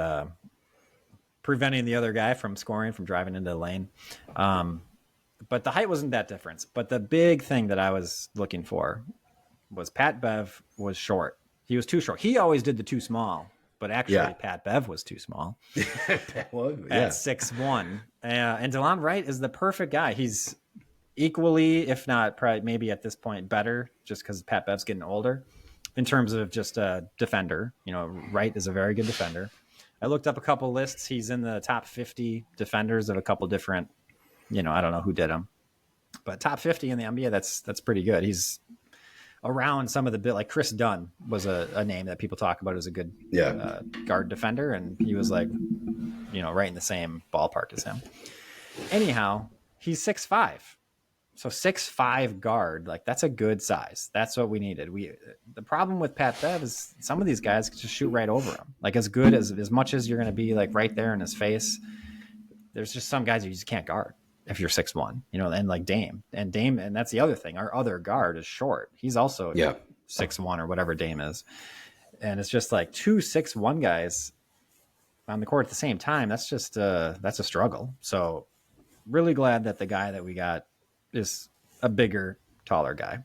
preventing the other guy from scoring, from driving into the lane. But the height wasn't that difference. But the big thing that I was looking for was Pat Bev was short. He was too short. He always did the too small but actually Yeah. Pat Bev was too small Well, at 6'1". And DeLon Wright is the perfect guy. He's equally, if not probably maybe at this point better, just because Pat Bev's getting older in terms of just a defender. Wright is a very good defender. I looked up a couple lists. He's in the top 50 defenders of a couple different, I don't know who did them, but top 50 in the NBA, that's pretty good. He's around some of the bit, like Chris Dunn was a name that people talk about as a good guard defender, and he was like, right in the same ballpark as him. Anyhow, he's 6'5". So 6'5" guard, like that's a good size. That's what we needed. The problem with Pat Bev is some of these guys just shoot right over him. Like as good as much as you're going to be like right there in his face, there's just some guys you just can't guard if you're 6'1", and like Dame, and that's the other thing. Our other guard is short. He's also 6'1" or whatever Dame is. And it's just like 2 6'1" guys on the court at the same time. That's just that's a struggle. So really glad that the guy that we got is a bigger, taller guy.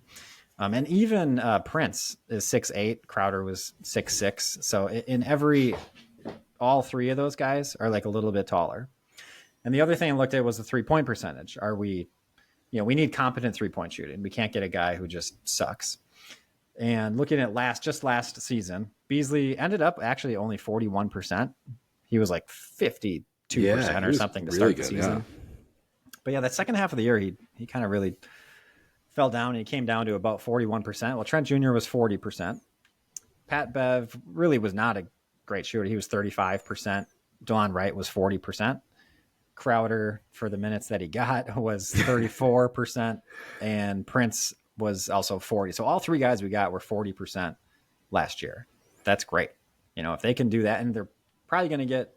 And even Prince is 6'8". Crowder was 6'6". So all three of those guys are like a little bit taller. And the other thing I looked at was the 3-point percentage. We need competent 3-point shooting. We can't get a guy who just sucks. And looking at last season, Beasley ended up actually only 41%. He was like 52% or something to start the season. Yeah. But yeah, that second half of the year, he kind of really fell down. And he came down to about 41%. Well, Trent Jr. was 40%. Pat Bev really was not a great shooter. He was 35%. DeLon Wright was 40%. Crowder, for the minutes that he got, was 34%. And Prince was also 40. So all three guys we got were 40% last year. That's great. If they can do that, and they're probably going to get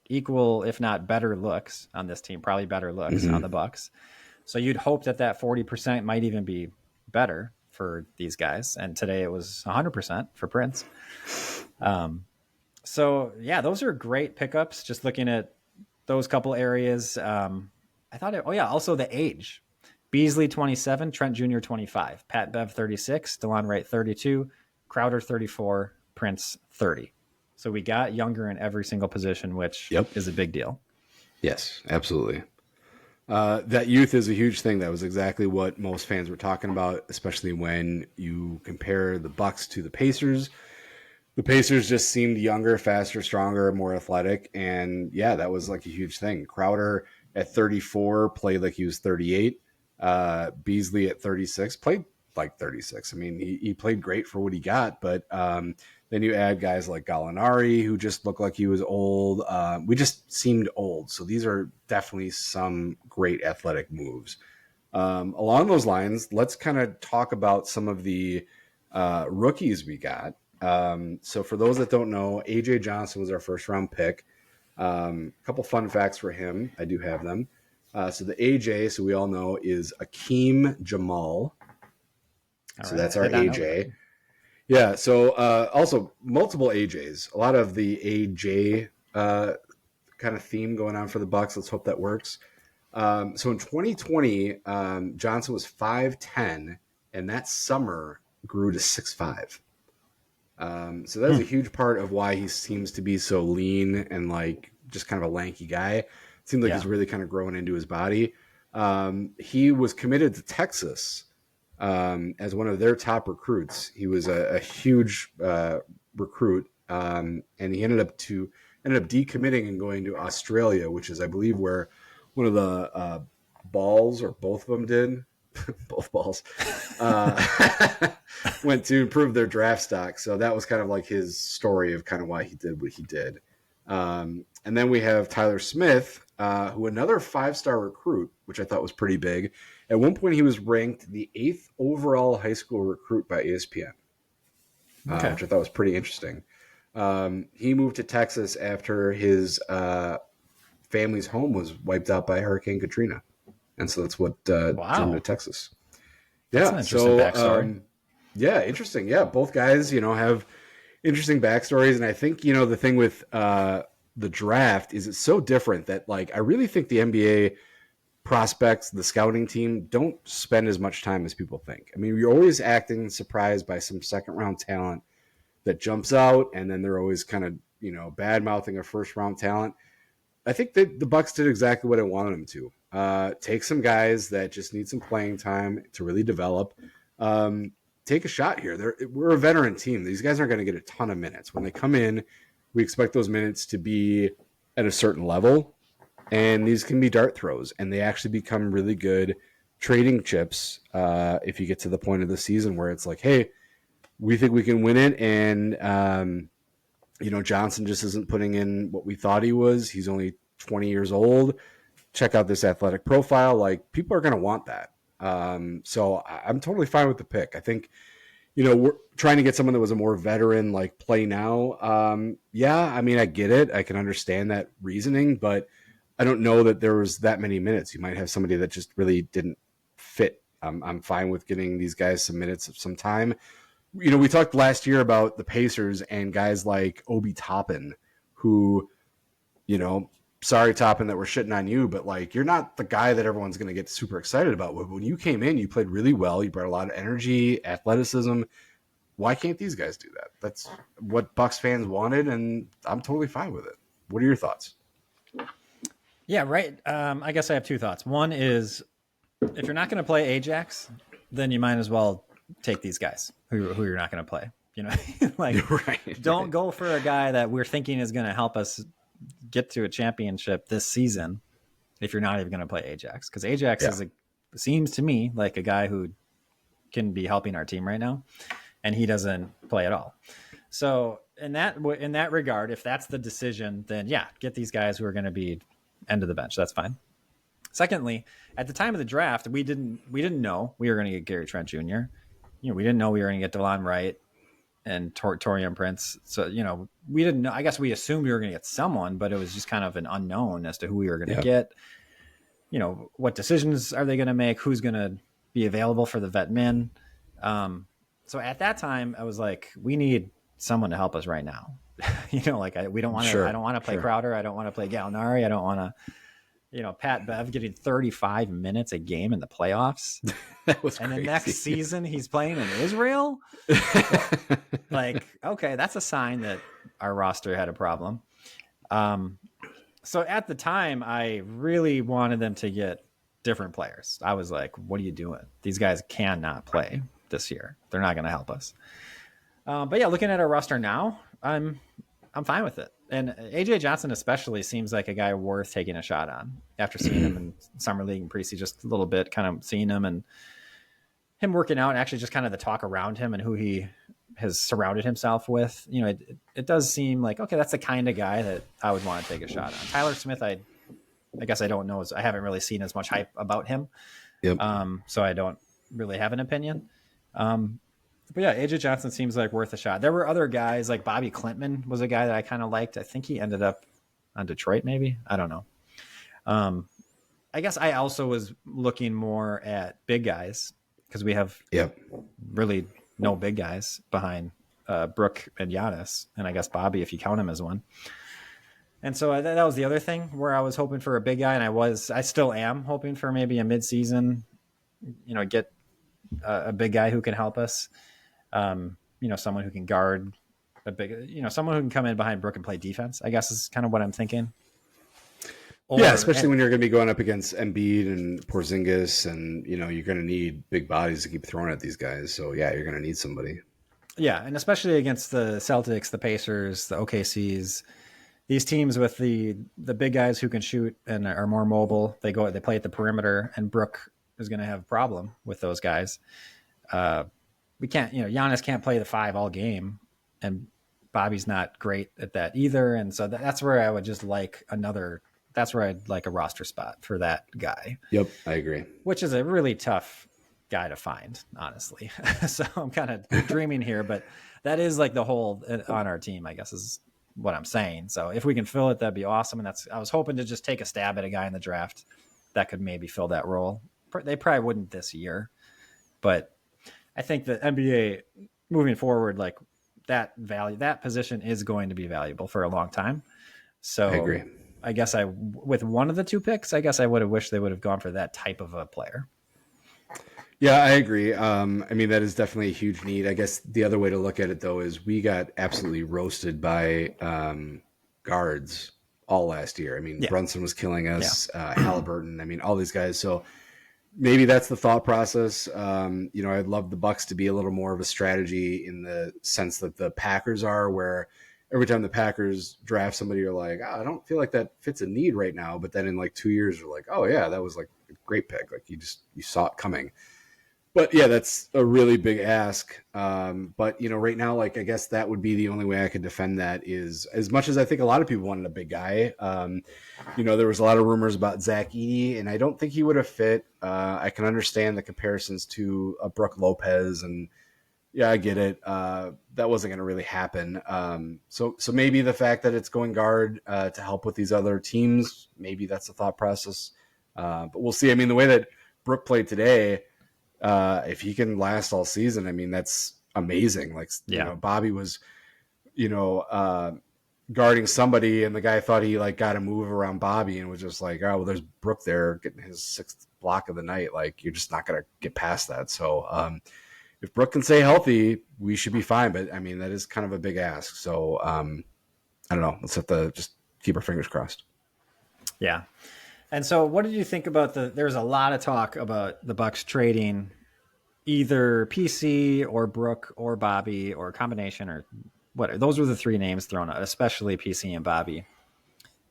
equal, if not better looks on this team, probably better looks on the Bucks. So you'd hope that 40% might even be better for these guys. And today it was 100% for Prince. So yeah, those are great pickups. Just looking at those couple areas. I thought also the age. Beasley 27, Trent Jr. 25, Pat Bev 36, DeLon Wright 32, Crowder 34, Prince 30. So we got younger in every single position, which is a big deal. Yes, absolutely. That youth is a huge thing. That was exactly what most fans were talking about, especially when you compare the Bucks to the Pacers. The Pacers just seemed younger, faster, stronger, more athletic. And yeah, that was like a huge thing. Crowder at 34 played like he was 38. Beasley at 36 played like 36. I mean, he played great for what he got, but then you add guys like Gallinari, who just looked like he was old. We just seemed old. So these are definitely some great athletic moves. Along those lines, let's kind of talk about some of the rookies we got. So for those that don't know, AJ Johnson was our first round pick. A couple fun facts for him. I do have them. So the AJ, so we all know, is Akeem Jamal. So that's our AJ. Yeah. So also multiple AJs. A lot of the AJ kind of theme going on for the Bucks. Let's hope that works. So in 2020, Johnson was 5'10", and that summer grew to 6'5". So that's a huge part of why he seems to be so lean and like just kind of a lanky guy. It seems like he's really kind of growing into his body. He was committed to Texas as one of their top recruits. He was a huge recruit, and he ended up decommitting and going to Australia, which is, I believe, where one of the balls, or both of them did, both balls, went to improve their draft stock. So that was kind of like his story of kind of why he did what he did. And then we have Tyler Smith, who another 5-star recruit, which I thought was pretty big. At one point, he was ranked the 8th overall high school recruit by ESPN, which I thought was pretty interesting. He moved to Texas after his family's home was wiped out by Hurricane Katrina. And so that's what drew him to Texas. That's an interesting backstory. Yeah, interesting. Yeah, both guys, have interesting backstories. And I think, the thing with the draft is it's so different that, like, I really think the NBA prospects, the scouting team, don't spend as much time as people think. I mean, you're always acting surprised by some second-round talent that jumps out, and then they're always kind of, bad mouthing a first round talent. I think that the Bucks did exactly what I wanted them to. Take some guys that just need some playing time to really develop. Take a shot here. We're a veteran team. These guys aren't going to get a ton of minutes. When they come in, we expect those minutes to be at a certain level, and these can be dart throws, and they actually become really good trading chips if you get to the point of the season where it's like, hey, we think we can win it, and Johnson just isn't putting in what we thought he was. He's only 20 years old. Check out this athletic profile. Like, people are going to want that. So I'm totally fine with the pick. I think, we're trying to get someone that was a more veteran, like, play now. Yeah, I mean, I get it. I can understand that reasoning, but I don't know that there was that many minutes. You might have somebody that just really didn't fit. I'm fine with getting these guys some minutes of some time. We talked last year about the Pacers and guys like Obi Toppin, who, sorry, Toppin, that we're shitting on you, but, like, you're not the guy that everyone's going to get super excited about. When you came in, you played really well. You brought a lot of energy, athleticism. Why can't these guys do that? That's what Bucks fans wanted, and I'm totally fine with it. What are your thoughts? Yeah, right. I guess I have two thoughts. One is, if you're not going to play Ajax, then you might as well take these guys who you're not going to play. Like, don't go for a guy that we're thinking is going to help us get to a championship this season if you're not even going to play Ajax, because Ajax seems to me like a guy who can be helping our team right now, and he doesn't play at all. So in that regard, if that's the decision, then yeah, get these guys who are going to be end of the bench. That's fine. Secondly, at the time of the draft, we didn't know we were going to get Gary Trent Jr. We didn't know we were going to get DeLon Wright and Taurean Prince. So, we didn't know. I guess we assumed we were going to get someone, but it was just kind of an unknown as to who we were going to get. What decisions are they going to make? Who's going to be available for the vet min? So at that time, I was like, we need someone to help us right now. We don't want to. I don't want to play Crowder. I don't want to play Gallinari. I don't want to. Pat Bev getting 35 minutes a game in the playoffs. That was and crazy. the next season he's playing in Israel. Like, okay, that's a sign that our roster had a problem. So at the time, I really wanted them to get different players. I was like, what are you doing? These guys cannot play this year. They're not going to help us. But yeah, looking at our roster now, I'm fine with it. And AJ Johnson especially seems like a guy worth taking a shot on after seeing him in summer league and preseason just a little bit, kind of seeing him and him working out, and actually just kind of the talk around him and who he has surrounded himself with. It does seem like, okay, that's the kind of guy that I would want to take a shot on. Tyler Smith, I guess I don't know. I haven't really seen as much hype about him. Yep. So I don't really have an opinion. But yeah, AJ Johnson seems like worth a shot. There were other guys, like Bobby Klintman was a guy that I kind of liked. I think he ended up on Detroit, maybe. I don't know. I guess I also was looking more at big guys because we have really no big guys behind Brooke and Giannis, and I guess Bobby, if you count him as one. And so that was the other thing where I was hoping for a big guy, and I still am hoping for maybe a midseason, get a big guy who can help us. Someone who can guard someone who can come in behind Brooke and play defense, I guess is kind of what I'm thinking. Especially when you're going to be going up against Embiid and Porzingis, and you're going to need big bodies to keep throwing at these guys. So yeah, you're going to need somebody. Yeah, and especially against the Celtics, the Pacers, the OKCs, these teams with the big guys who can shoot and are more mobile. They play at the perimeter, and Brooke is going to have a problem with those guys. We can't, Giannis can't play the 5 all game, and Bobby's not great at that either. And so that's where I would just like that's where I'd like a roster spot for that guy. Yep. I agree. Which is a really tough guy to find, honestly. So I'm kind of dreaming here, but that is like the hole on our team, I guess is what I'm saying. So if we can fill it, that'd be awesome. And I was hoping to just take a stab at a guy in the draft that could maybe fill that role. They probably wouldn't this year, but I think the NBA moving forward, like that position is going to be valuable for a long time. So I agree. I guess with one of the two picks, I guess I would have wished they would have gone for that type of a player. Yeah, I agree. I mean, that is definitely a huge need. I guess the other way to look at it, though, is we got absolutely roasted by guards all last year. I mean, Yeah. Brunson was killing Yeah. us, Halliburton. I mean, all these guys. So maybe that's the thought process. I'd love the Bucks to be a little more of a strategy in the sense that the Packers are, where every time the Packers draft somebody, you're like, oh, I don't feel like that fits a need right now. But then in like 2 years, you're like, oh yeah, that was like a great pick. Like you saw it coming. But yeah, that's a really big ask. But right now, like I guess that would be the only way I could defend that is as much as I think a lot of people wanted a big guy. There was a lot of rumors about Zach Edey, and I don't think he would have fit. I can understand the comparisons to Brooke Lopez, and yeah, I get it. That wasn't going to really happen. So maybe the fact that it's going guard to help with these other teams, maybe that's the thought process. But we'll see. I mean, the way that Brooke played today, if he can last all season, I mean, that's amazing. Like, Yeah. Bobby was, you know, uh, guarding somebody and the guy thought he like got a move around Bobby and was just like, oh, well, there's Brooke there getting his sixth block of the night. Like, you're just not going to get past that. So, if Brooke can stay healthy, we should be fine. But I mean, that is kind of a big ask. So, I don't know. Let's have to just keep our fingers crossed. Yeah. And so what did you think about there's a lot of talk about the Bucks trading either PC or Brooke or Bobby or a combination or what? Those were the three names thrown out, especially PC and Bobby.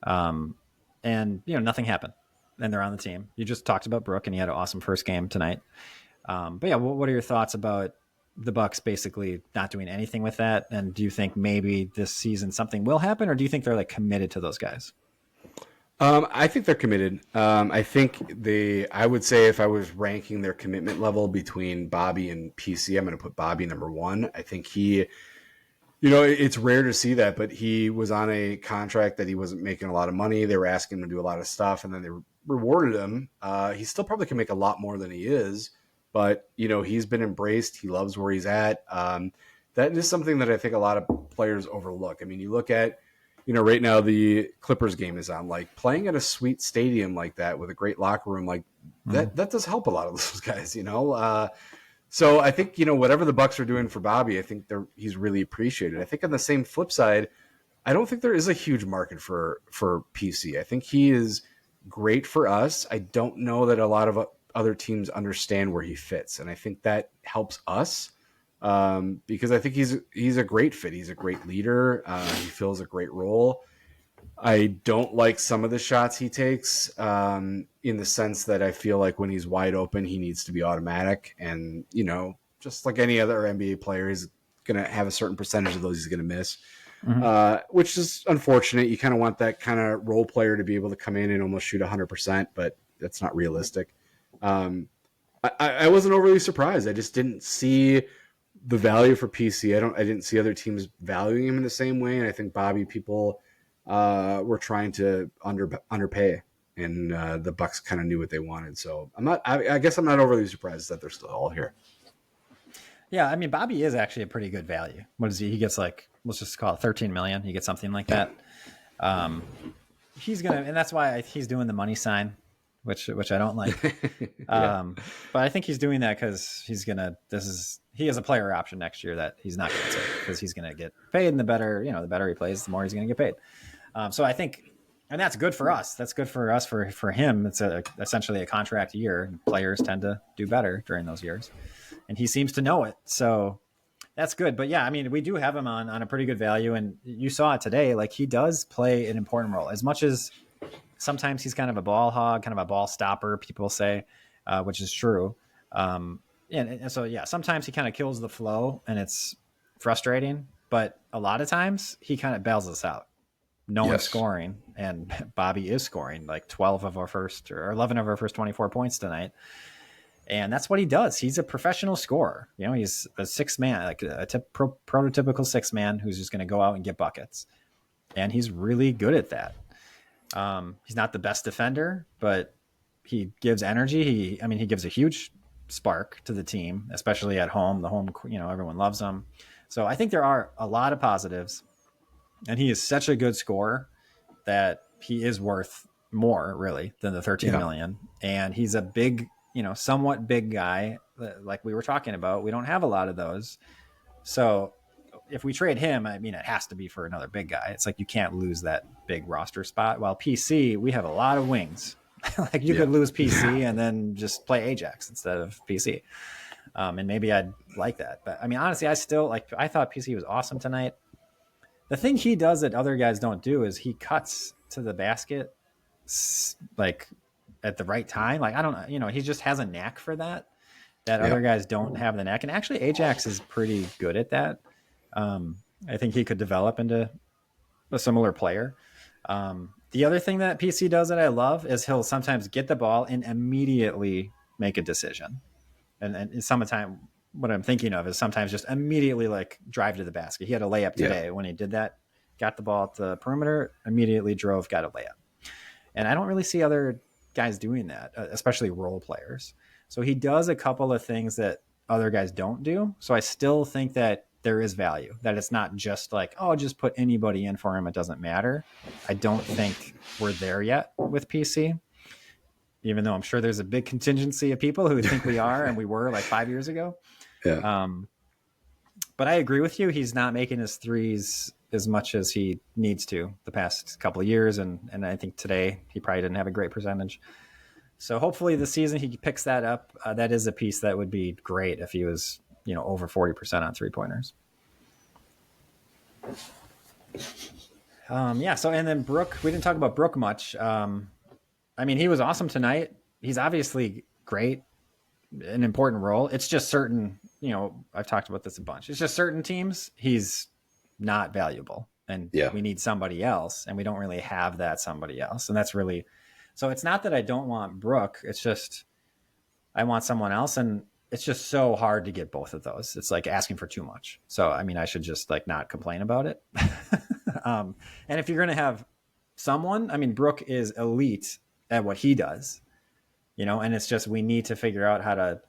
Um, and nothing happened, and they're on the team. You just talked about Brooke, and he had an awesome first game tonight. But yeah, what are your thoughts about the Bucks basically not doing anything with that? And do you think maybe this season something will happen, or do you think they're like committed to those guys? I think they're committed. I would say if I was ranking their commitment level between Bobby and PC, I'm going to put Bobby number one. I think it's rare to see that, but he was on a contract that he wasn't making a lot of money. They were asking him to do a lot of stuff, and then they rewarded him. He still probably can make a lot more than he is, but he's been embraced. He loves where he's at. That is something that I think a lot of players overlook. I mean, you look at right now the Clippers game is on. Like playing at a sweet stadium like that with a great locker room, like that does help a lot of those guys. So I think whatever the Bucks are doing for Bobby, I think he's really appreciated. I think on the same flip side, I don't think there is a huge market for PC. I think he is great for us. I don't know that a lot of other teams understand where he fits, and I think that helps us because I think he's a great fit. He's a great leader. He fills a great role. I don't like some of the shots he takes in the sense that I feel like when he's wide open, he needs to be automatic. And, just like any other NBA player, he's going to have a certain percentage of those he's going to miss, which is unfortunate. You kind of want that kind of role player to be able to come in and almost shoot 100%, but that's not realistic. I wasn't overly surprised. I just didn't see the value for PC. I didn't see other teams valuing him in the same way. And I think Bobby, people were trying to underpay, and the Bucks kind of knew what they wanted. So I guess I'm not overly surprised that they're still all here. Yeah, I mean Bobby is actually a pretty good value. What is he? He gets like let's just call it 13 million. He gets something like that. He's gonna, and that's why he's doing the money sign, which I don't like. Yeah. But I think he's doing that because he has a player option next year that he's not going to take because he's going to get paid, and the better he plays, the more he's going to get paid. So I think, and that's good for us. That's good for us. For him, it's essentially a contract year. Players tend to do better during those years, and he seems to know it. So that's good. But yeah, I mean, we do have him on a pretty good value, and you saw it today. Like he does play an important role. As much as sometimes he's kind of a ball hog, kind of a ball stopper, people say, which is true. And so yeah, sometimes he kind of kills the flow, and it's frustrating. But a lot of times he kind of bails us out. No one's scoring, and Bobby is scoring like 12 of our first or 11 of our first 24 points tonight. And that's what he does. He's a professional scorer. He's a six man, like a prototypical six man who's just going to go out and get buckets. And he's really good at that. He's not the best defender, but he gives energy. He gives a huge spark to the team, especially at home. The home, everyone loves him. So I think there are a lot of positives. And he is such a good scorer that he is worth more, really, than the 13 million. And he's a big, somewhat big guy like we were talking about. We don't have a lot of those. So if we trade him, I mean, it has to be for another big guy. It's like you can't lose that big roster spot. While PC, we have a lot of wings. Like you could lose PC and then just play Ajax instead of PC. And maybe I'd like that. But I mean, honestly, I thought PC was awesome tonight. The thing he does that other guys don't do is he cuts to the basket like at the right time. Like, I don't know, he just has a knack for that other guys don't have the knack. And actually Ajax is pretty good at that. I think he could develop into a similar player. The other thing that PC does that I love is he'll sometimes get the ball and immediately make a decision. And sometimes what I'm thinking of is sometimes just immediately like drive to the basket. He had a layup today when he did that, got the ball at the perimeter, immediately drove, got a layup. And I don't really see other guys doing that, especially role players. So he does a couple of things that other guys don't do. So I still think that there is value, that it's not just like, oh, just put anybody in for him. It doesn't matter. I don't think we're there yet with PC, even though I'm sure there's a big contingency of people who think we are and we were like 5 years ago. Yeah. But I agree with you. He's not making his threes as much as he needs to the past couple of years. And I think today he probably didn't have a great percentage. So hopefully this season he picks that up. That is a piece that would be great if he was, over 40% on 3-pointers. So, and then Brook, we didn't talk about Brook much. I mean, he was awesome tonight. He's obviously great, an important role. It's just certain, I've talked about this a bunch. It's just certain teams, he's not valuable and we need somebody else. And we don't really have that somebody else. And that's really, so it's not that I don't want Brook. It's just, I want someone else. And it's just so hard to get both of those. It's like asking for too much. So, I mean, I should just like not complain about it. And if you're going to have someone, I mean, Brook is elite at what he does, and it's just, we need to figure out how to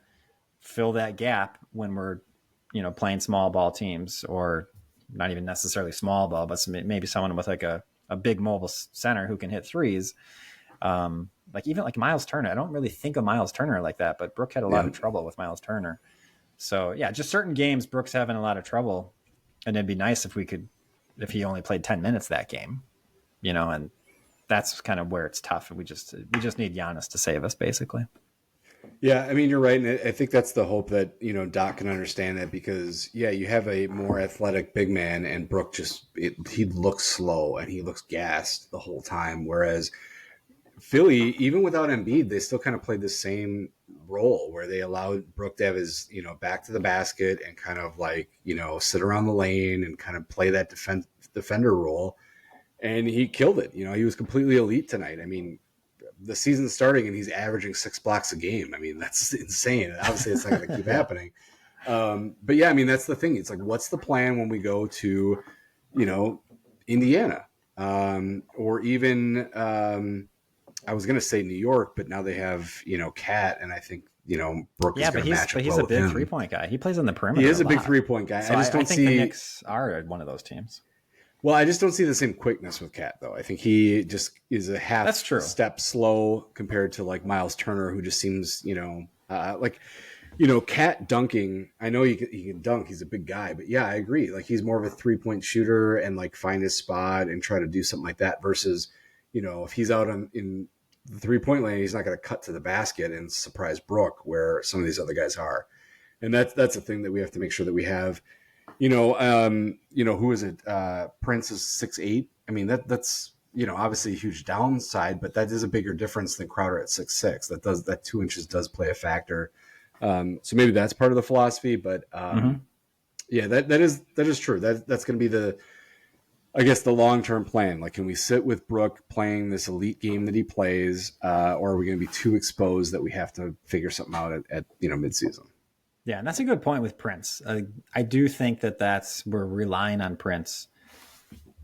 fill that gap when we're, playing small ball teams, or not even necessarily small ball, but maybe someone with like a big mobile center who can hit threes. Like even like Miles Turner. I don't really think of Miles Turner like that, but Brook had a lot of trouble with Miles Turner. So yeah, just certain games Brook's having a lot of trouble, and it'd be nice if he only played 10 minutes that game, and that's kind of where it's tough. We just need Giannis to save us, basically. Yeah, I mean, you're right. And I think that's the hope that, Doc can understand that, because, you have a more athletic big man, and Brook he looks slow and he looks gassed the whole time. Whereas Philly, even without Embiid, they still kind of played the same role where they allowed Brook to have his, back to the basket and kind of like, sit around the lane and kind of play that defender role. And he killed it. He was completely elite tonight. I mean, the season's starting and he's averaging 6 blocks a game. I mean, that's insane. Obviously, it's not going to keep happening. But yeah, I mean, that's the thing. It's like, what's the plan when we go to, Indiana, or even I was going to say New York, but now they have Cat, and I think Brook is going to match up. But he's well a big with 3-point guy. He plays on the perimeter. He is a big 3-point guy. So I just don't think see the Knicks are one of those teams. Well, I just don't see the same quickness with Cat, though. I think he just is a half step slow compared to like Miles Turner, who just seems, Cat dunking. I know he can dunk. He's a big guy, but yeah, I agree. Like, he's more of a 3-point shooter and like find his spot and try to do something like that versus, if he's out in the 3-point lane, he's not going to cut to the basket and surprise Brook where some of these other guys are. And that's a thing that we have to make sure that we have. Who is it? Prince is 6'8". I mean, that's obviously a huge downside, but that is a bigger difference than Crowder at 6'6". That 2 inches does play a factor. So maybe that's part of the philosophy, but yeah, that is true. That's going to be the long-term plan. Like, can we sit with Brook playing this elite game that he plays, or are we going to be too exposed that we have to figure something out at midseason? Yeah, and that's a good point with Prince. I do think we're relying on Prince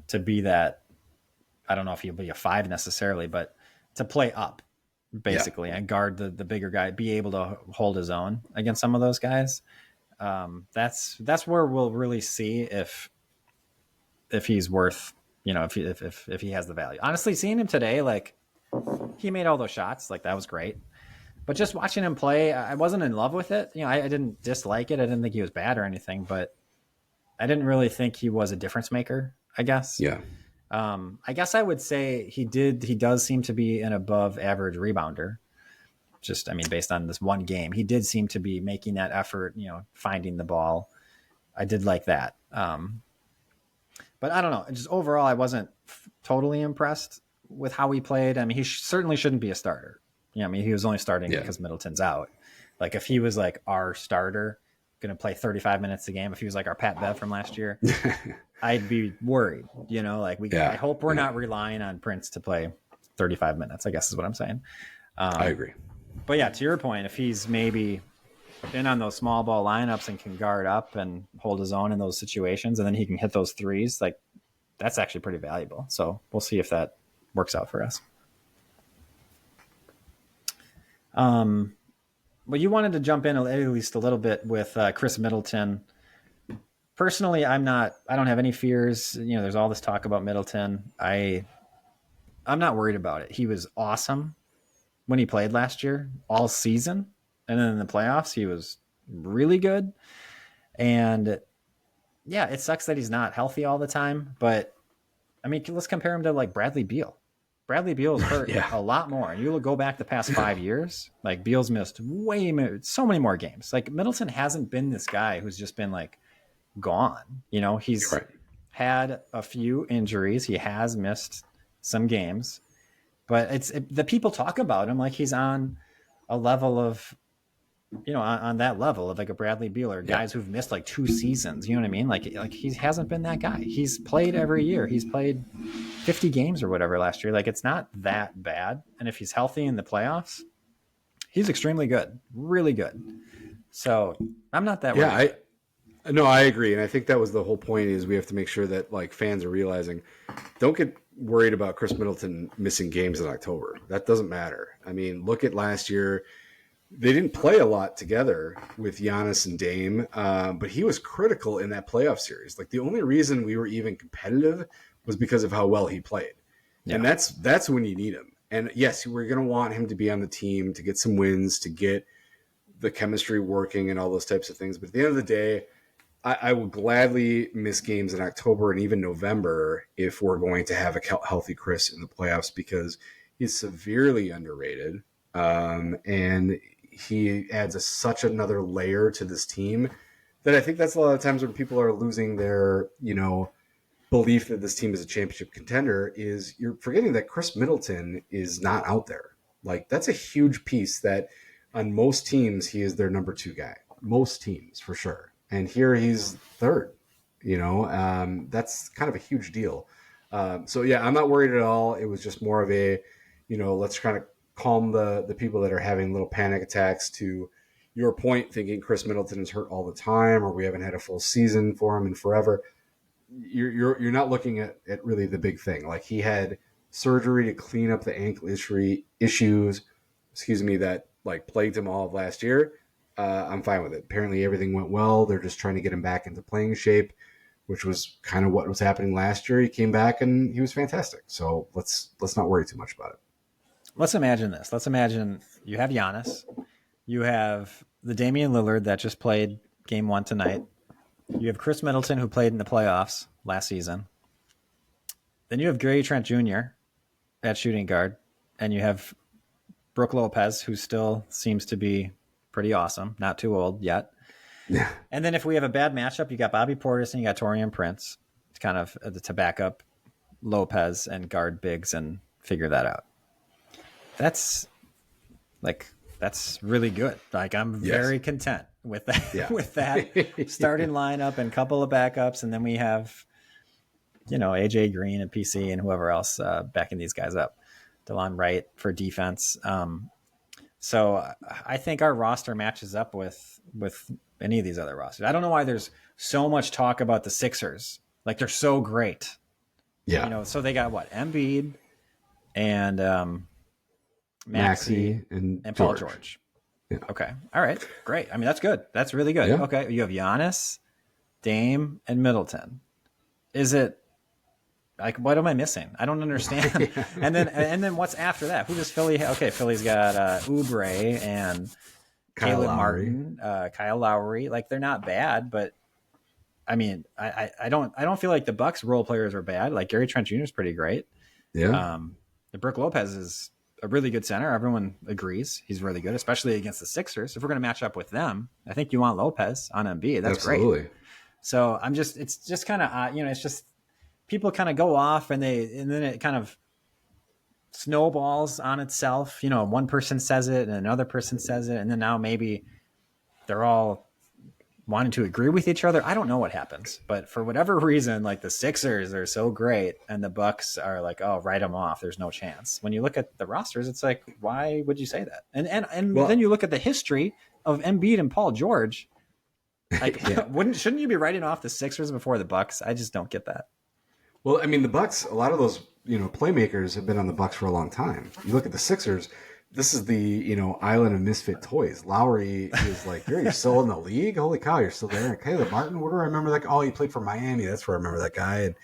to be that. I don't know if he'll be a 5 necessarily, but to play up basically and guard the bigger guy, be able to hold his own against some of those guys. That's where we'll really see if he's worth, if he has the value. Honestly, seeing him today, like, he made all those shots, like, that was great. But just watching him play, I wasn't in love with it. I didn't dislike it. I didn't think he was bad or anything, but I didn't really think he was a difference maker, I guess. Yeah. I guess I would say he does seem to be an above average rebounder. Just, I mean, based on this one game, he did seem to be making that effort, finding the ball. I did like that. But I don't know. Just overall, I wasn't totally impressed with how he played. I mean, he certainly shouldn't be a starter. I mean, he was only starting because Middleton's out. Like, if he was like our starter, going to play 35 minutes a game, if he was like our Pat Bev from last year, I'd be worried. I hope we're not relying on Prince to play 35 minutes, I guess is what I'm saying. I agree. But yeah, to your point, if he's maybe been on those small ball lineups and can guard up and hold his own in those situations, and then he can hit those threes, like, that's actually pretty valuable. So we'll see if that works out for us. But you wanted to jump in at least a little bit with Chris Middleton. Personally, I don't have any fears. There's all this talk about Middleton. I'm not worried about it. He was awesome when he played last year, all season. And then in the playoffs, he was really good. And yeah, it sucks that he's not healthy all the time. But I mean, let's compare him to like Bradley Beal. Bradley Beal's hurt a lot more. And you go back the past 5 years, like Beal's missed so many more games. Like Middleton hasn't been this guy who's just been like gone. He's had a few injuries. He has missed some games, but the people talk about him like he's on a level of, on that level of like a Bradley Beal or guys who've missed like 2 seasons. You know what I mean? Like he hasn't been that guy. He's played every year. He's played 50 games or whatever last year. Like, it's not that bad. And if he's healthy in the playoffs, he's extremely good, really good. So I'm not that worried. No, I agree. And I think that was the whole point, is we have to make sure that like fans are realizing, don't get worried about Chris Middleton missing games in October. That doesn't matter. I mean, look at last year. They didn't play a lot together with Giannis and Dame, but he was critical in that playoff series. Like, the only reason we were even competitive was because of how well he played. Yeah. And that's when you need him. And yes, we're going to want him to be on the team to get some wins, to get the chemistry working and all those types of things. But at the end of the day, I will gladly miss games in October and even November if we're going to have a healthy Chris in the playoffs, because he's severely underrated. And he adds such another layer to this team that I think that's a lot of times when people are losing their, belief that this team is a championship contender, is you're forgetting that Chris Middleton is not out there. Like, that's a huge piece that on most teams, he is their number 2 guy. Most teams, for sure. And here he's third, that's kind of a huge deal. So yeah, I'm not worried at all. It was just more of a, let's kind of calm the people that are having little panic attacks, to your point, thinking Chris Middleton is hurt all the time, or we haven't had a full season for him in forever. You're not looking at really the big thing. Like, he had surgery to clean up the ankle issues, that like plagued him all of last year. I'm fine with it. Apparently everything went well. They're just trying to get him back into playing shape, which was kind of what was happening last year. He came back and he was fantastic. So let's not worry too much about it. Let's imagine this. Let's imagine you have Giannis. You have the Damian Lillard that just played game 1 tonight. You have Chris Middleton, who played in the playoffs last season. Then you have Gary Trent Jr. at shooting guard. And you have Brook Lopez, who still seems to be pretty awesome. Not too old yet. Yeah. And then if we have a bad matchup, you got Bobby Portis and you got Taurean Prince to kind of to back up Lopez and guard bigs and figure that out. That's really good. Like, I'm very content with that. Yeah. With that starting lineup and couple of backups, and then we have, AJ Green and PC and whoever else backing these guys up. DeLon Wright for defense. So I think our roster matches up with any of these other rosters. I don't know why there's so much talk about the Sixers. Like, they're so great. Yeah. So they got what? Embiid and Maxey and Paul George. Yeah. Okay. All right. Great. I mean, that's good. That's really good. Yeah. Okay. You have Giannis, Dame, and Middleton. Like, what am I missing? I don't understand. Yeah. and then what's after that? Who does Philly have? Okay, Philly's got Oubre and Kyle Caleb Lowry. Martin, Kyle Lowry. Like, they're not bad, but I mean, I don't feel like the Bucks role players are bad. Like, Gary Trent Jr. is pretty great. Yeah. The Brook Lopez is a really good center. Everyone agrees he's really good, especially against the Sixers. If we're going to match up with them, I think you want Lopez on Embiid. That's Absolutely. great. So it's just kind of, it's just people kind of go off and then it kind of snowballs on itself. One person says it and another person says it. And then now maybe they're all wanting to agree with each other. I don't know what happens, but for whatever reason, like the Sixers are so great and the Bucks are like, oh, write them off. There's no chance. When you look at the rosters, it's like, why would you say that? And Well, then you look at the history of Embiid and Paul George. Like, yeah. shouldn't you be writing off the Sixers before the Bucks? I just don't get that. Well, I mean, the Bucks. A lot of those, playmakers have been on the Bucks for a long time. You look at the Sixers. This is the island of misfit toys. Lowry is like, you're still in the league. Holy cow, you're still there. And Caleb Martin, where do I remember that? Oh, he played for Miami. That's where I remember that guy. And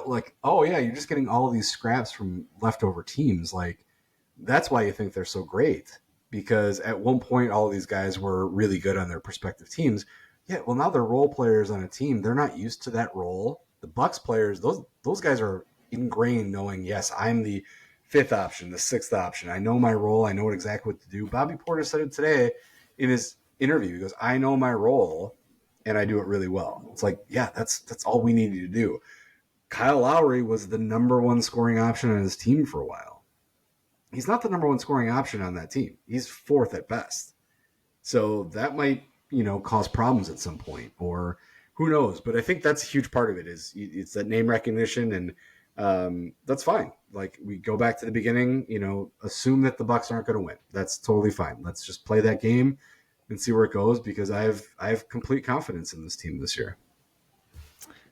like, oh yeah, you're just getting all of these scraps from leftover teams. Like, that's why you think they're so great, because at one point all of these guys were really good on their respective teams. Yeah, well, now they're role players on a team. They're not used to that role. The Bucks players, those guys are ingrained knowing, yes, I'm the fifth option, the sixth option. I know my role. I know exactly what to do. Bobby Porter said it today in his interview. He goes, I know my role and I do it really well. It's like, yeah, that's all we needed to do. Kyle Lowry was the number one scoring option on his team for a while. He's not the number one scoring option on that team. He's fourth at best. So that might, cause problems at some point, or who knows? But I think that's a huge part of it. It's that name recognition, and that's fine. Like, we go back to the beginning, assume that the Bucks aren't going to win. That's totally fine. Let's just play that game and see where it goes, because I have complete confidence in this team this year.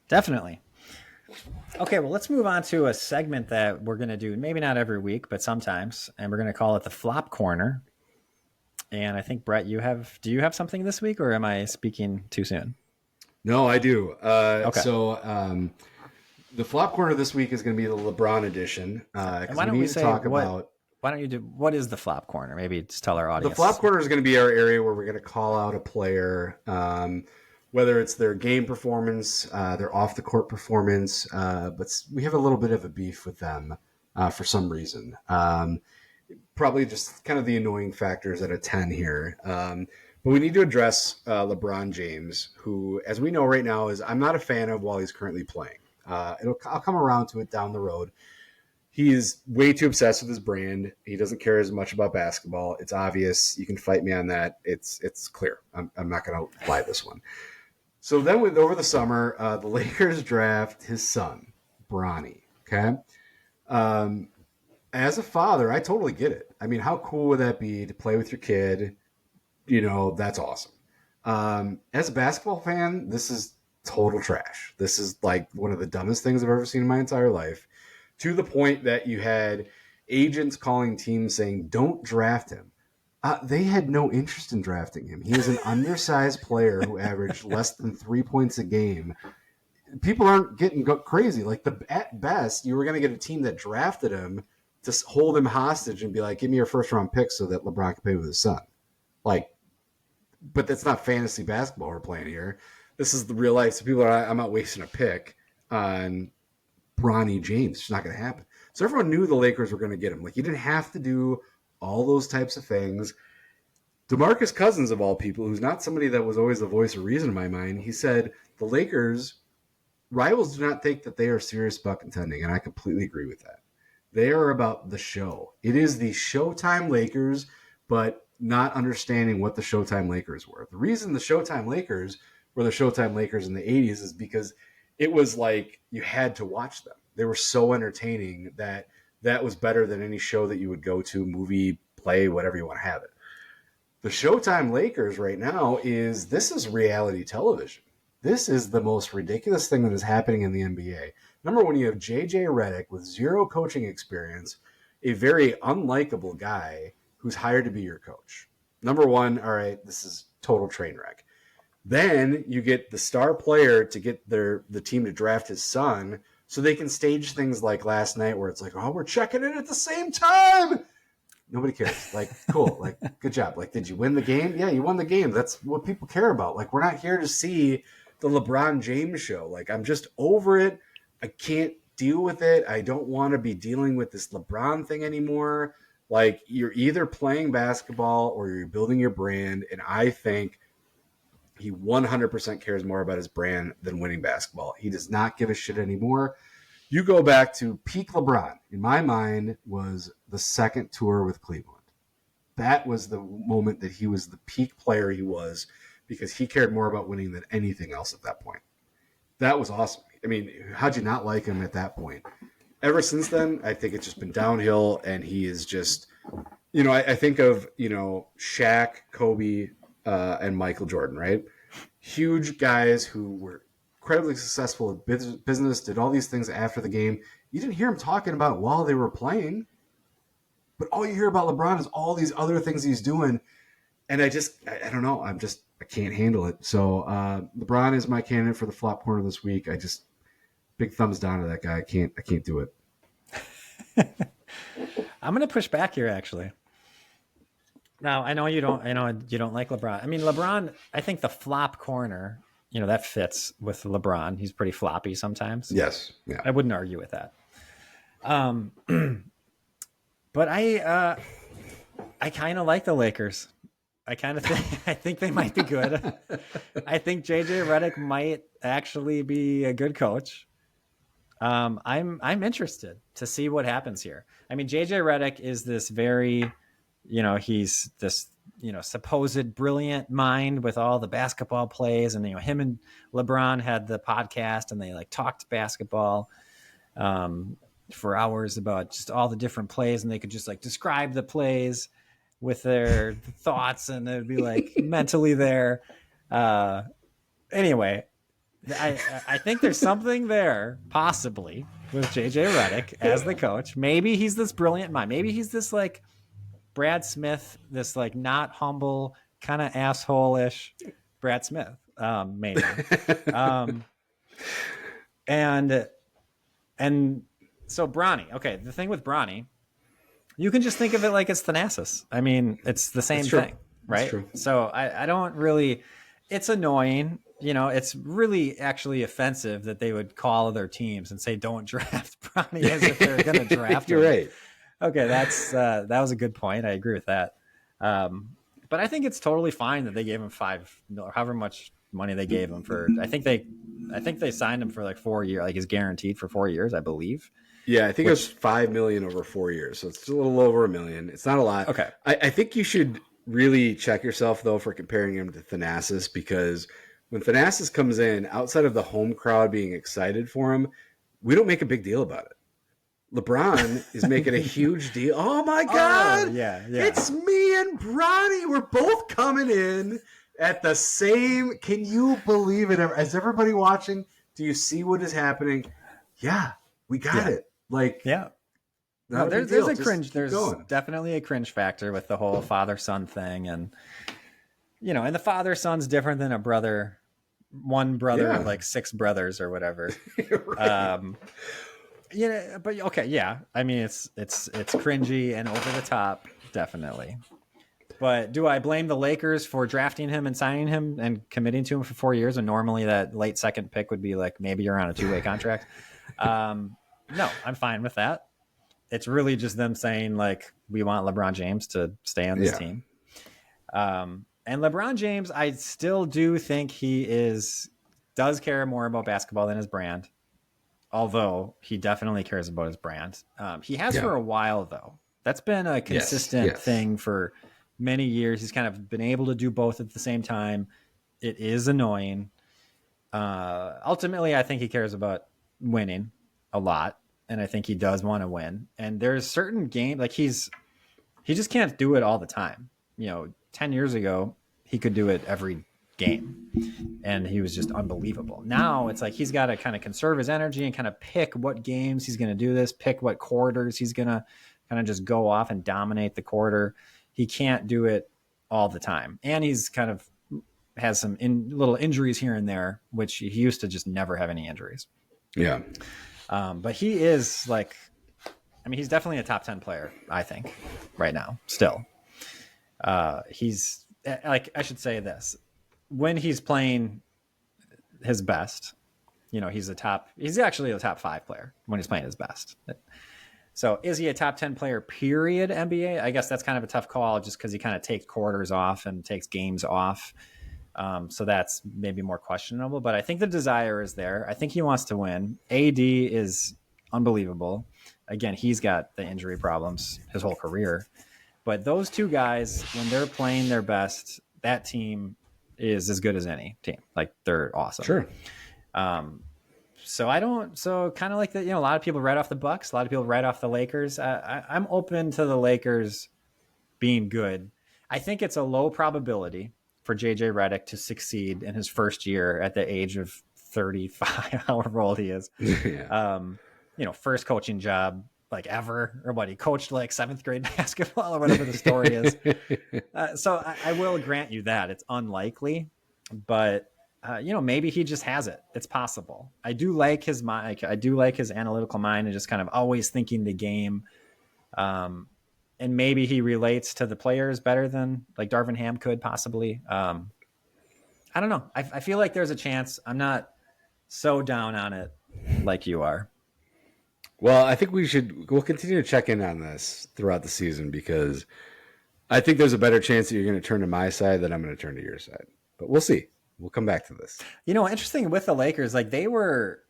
Definitely. Okay, well, let's move on to a segment that we're going to do, maybe not every week, but sometimes, and we're going to call it the Flop Corner. And I think, Brett, do you have something this week, or am I speaking too soon? No, I do. Okay. So the Flop Corner this week is going to be the LeBron edition. And why don't we say why don't you do, what is the Flop Corner? Maybe just tell our audience. The Flop Corner is going to be our area where we're going to call out a player, whether it's their game performance, their off-the-court performance, but we have a little bit of a beef with them for some reason. Probably just kind of the annoying factors at a 10 here. But we need to address LeBron James, who, as we know right now, I'm not a fan of while he's currently playing. I'll come around to it down the road. He is way too obsessed with his brand. He doesn't care as much about basketball. It's obvious. You can fight me on that. It's clear. I'm not going to lie this one. So then over the summer, the Lakers draft his son, Bronny. Okay. As a father, I totally get it. I mean, how cool would that be to play with your kid? That's awesome. As a basketball fan, this is total trash. This is like one of the dumbest things I've ever seen in my entire life, to the point that you had agents calling teams saying, don't draft him. They had no interest in drafting him. He is an undersized player who averaged less than 3 points a game. People aren't getting crazy. Like, at best, you were going to get a team that drafted him to hold him hostage and be like, give me your first round pick so that LeBron can play with his son. Like, but that's not fantasy basketball we're playing here. This is the real life. So people are, I'm not wasting a pick on Bronny James. It's not going to happen. So everyone knew the Lakers were going to get him. Like, you didn't have to do all those types of things. DeMarcus Cousins, of all people, who's not somebody that was always the voice of reason in my mind, he said the Lakers, rivals do not think that they are serious about contending, and I completely agree with that. They are about the show. It is the Showtime Lakers, but not understanding what the Showtime Lakers were. The reason the Showtime Lakers were the Showtime Lakers in the 80s is because it was like you had to watch them. They were so entertaining that was better than any show that you would go to, movie, play, whatever you want to have it. The Showtime Lakers right now this is reality television. This is the most ridiculous thing that is happening in the NBA. Number one, you have J.J. Redick with zero coaching experience, a very unlikable guy who's hired to be your coach. Number one, all right, this is total train wreck. Then you get the star player to get the team to draft his son, so they can stage things like last night where it's like, oh, we're checking in at the same time. Nobody cares. Like, cool. Like, good job. Like, did you win the game? Yeah, you won the game. That's what people care about. Like, we're not here to see the LeBron James show. Like, I'm just over it. I can't deal with it. I don't want to be dealing with this LeBron thing anymore. Like, you're either playing basketball or you're building your brand. And I think he 100% cares more about his brand than winning basketball. He does not give a shit anymore. You go back to peak LeBron, in my mind, was the second tour with Cleveland. That was the moment that he was the peak player he was, because he cared more about winning than anything else at that point. That was awesome. I mean, how'd you not like him at that point? Ever since then, I think it's just been downhill, and he is just, I think of, Shaq, Kobe, and Michael Jordan, right? Huge guys who were incredibly successful at business, did all these things after the game. You didn't hear him talking about it while they were playing, but all you hear about LeBron is all these other things he's doing. And I don't know. I can't handle it. So LeBron is my candidate for the flop corner this week. Big thumbs down to that guy. I can't do it. I'm going to push back here, actually. Now, I know you don't like LeBron. I mean, LeBron, I think the flop corner, that fits with LeBron. He's pretty floppy sometimes. Yes. Yeah. I wouldn't argue with that. But I kind of like the Lakers. I think they might be good. I think JJ Redick might actually be a good coach. I'm interested to see what happens here. I mean, JJ Redick is this very, he's this, supposed brilliant mind with all the basketball plays, and him and LeBron had the podcast and they like talked basketball for hours about just all the different plays, and they could just like describe the plays with their thoughts, and it'd be like mentally there. Anyway, I think there's something there possibly with JJ Redick as the coach. Maybe he's this brilliant mind. Maybe he's this like Brad Smith, this like not humble, kind of asshole-ish Brad Smith. Maybe. And so Bronny, okay, the thing with Bronny, you can just think of it like it's Thanasis. I mean, it's the same thing, right? So I don't really, it's annoying. It's really actually offensive that they would call their teams and say, don't draft Bronny as if they're going to draft him. You're right. Okay, that was a good point. I agree with that. But I think it's totally fine that they gave him however much money they gave him for. I think they signed him for like 4 years, like he's guaranteed for 4 years, I believe. Yeah, I think it was $5 million over 4 years, so it's a little over $1 million. It's not a lot. Okay, I think you should really check yourself though for comparing him to Thanasis, because when Thanasis comes in, outside of the home crowd being excited for him, we don't make a big deal about it. LeBron is making a huge deal. Oh my God! Yeah. It's me and Bronny. We're both coming in at the same. Can you believe it? Is everybody watching? Do you see what is happening? Yeah, we got it. Like, yeah. No, there's a cringe. There's definitely a cringe factor with the whole father-son thing, and and the father-son's different than one brother, like 6 brothers or whatever. Right. But okay, yeah. I mean, it's cringy and over the top, definitely. But do I blame the Lakers for drafting him and signing him and committing to him for 4 years? And normally that late second pick would be like, maybe you're on a 2-way contract. No, I'm fine with that. It's really just them saying like, we want LeBron James to stay on this team. And LeBron James, I still do think he does care more about basketball than his brand. Although he definitely cares about his brand. He has for a while, though. That's been a consistent thing for many years. He's kind of been able to do both at the same time. It is annoying. Ultimately, I think he cares about winning a lot, and I think he does want to win. And there's certain games, like he just can't do it all the time. 10 years ago, he could do it every game, and he was just unbelievable. Now it's like he's got to kind of conserve his energy and kind of pick what games he's going to do this, pick what quarters he's going to kind of just go off and dominate the quarter. He can't do it all the time, and he's kind of has some little injuries here and there, which he used to just never have any injuries. Yeah. But he is like, I mean, he's definitely a top 10 player, I think, right now, still. He's like, I should say this. When he's playing his best, he's actually a top 5 player when he's playing his best. So is he a top 10 player, period, NBA? I guess that's kind of a tough call just because he kind of takes quarters off and takes games off. So that's maybe more questionable, but I think the desire is there. I think he wants to win. AD is unbelievable. Again, he's got the injury problems his whole career. But those two guys, when they're playing their best, that team is as good as any team. Like, they're awesome. Sure. So kind of like that, a lot of people write off the Bucks, a lot of people write off the Lakers. I'm open to the Lakers being good. I think it's a low probability for JJ Redick to succeed in his first year at the age of 35, however old he is. Yeah. First coaching job like ever, or what, he coached like 7th grade basketball or whatever the story is. So I will grant you that it's unlikely, but maybe he just has it. It's possible. I do like his mind. I do like his analytical mind and just kind of always thinking the game. And maybe he relates to the players better than like Darvin Ham could possibly. I don't know. I feel like there's a chance. I'm not so down on it like you are. Well, I think we'll continue to check in on this throughout the season because I think there's a better chance that you're going to turn to my side than I'm going to turn to your side. But we'll see. We'll come back to this. Interesting with the Lakers, like they were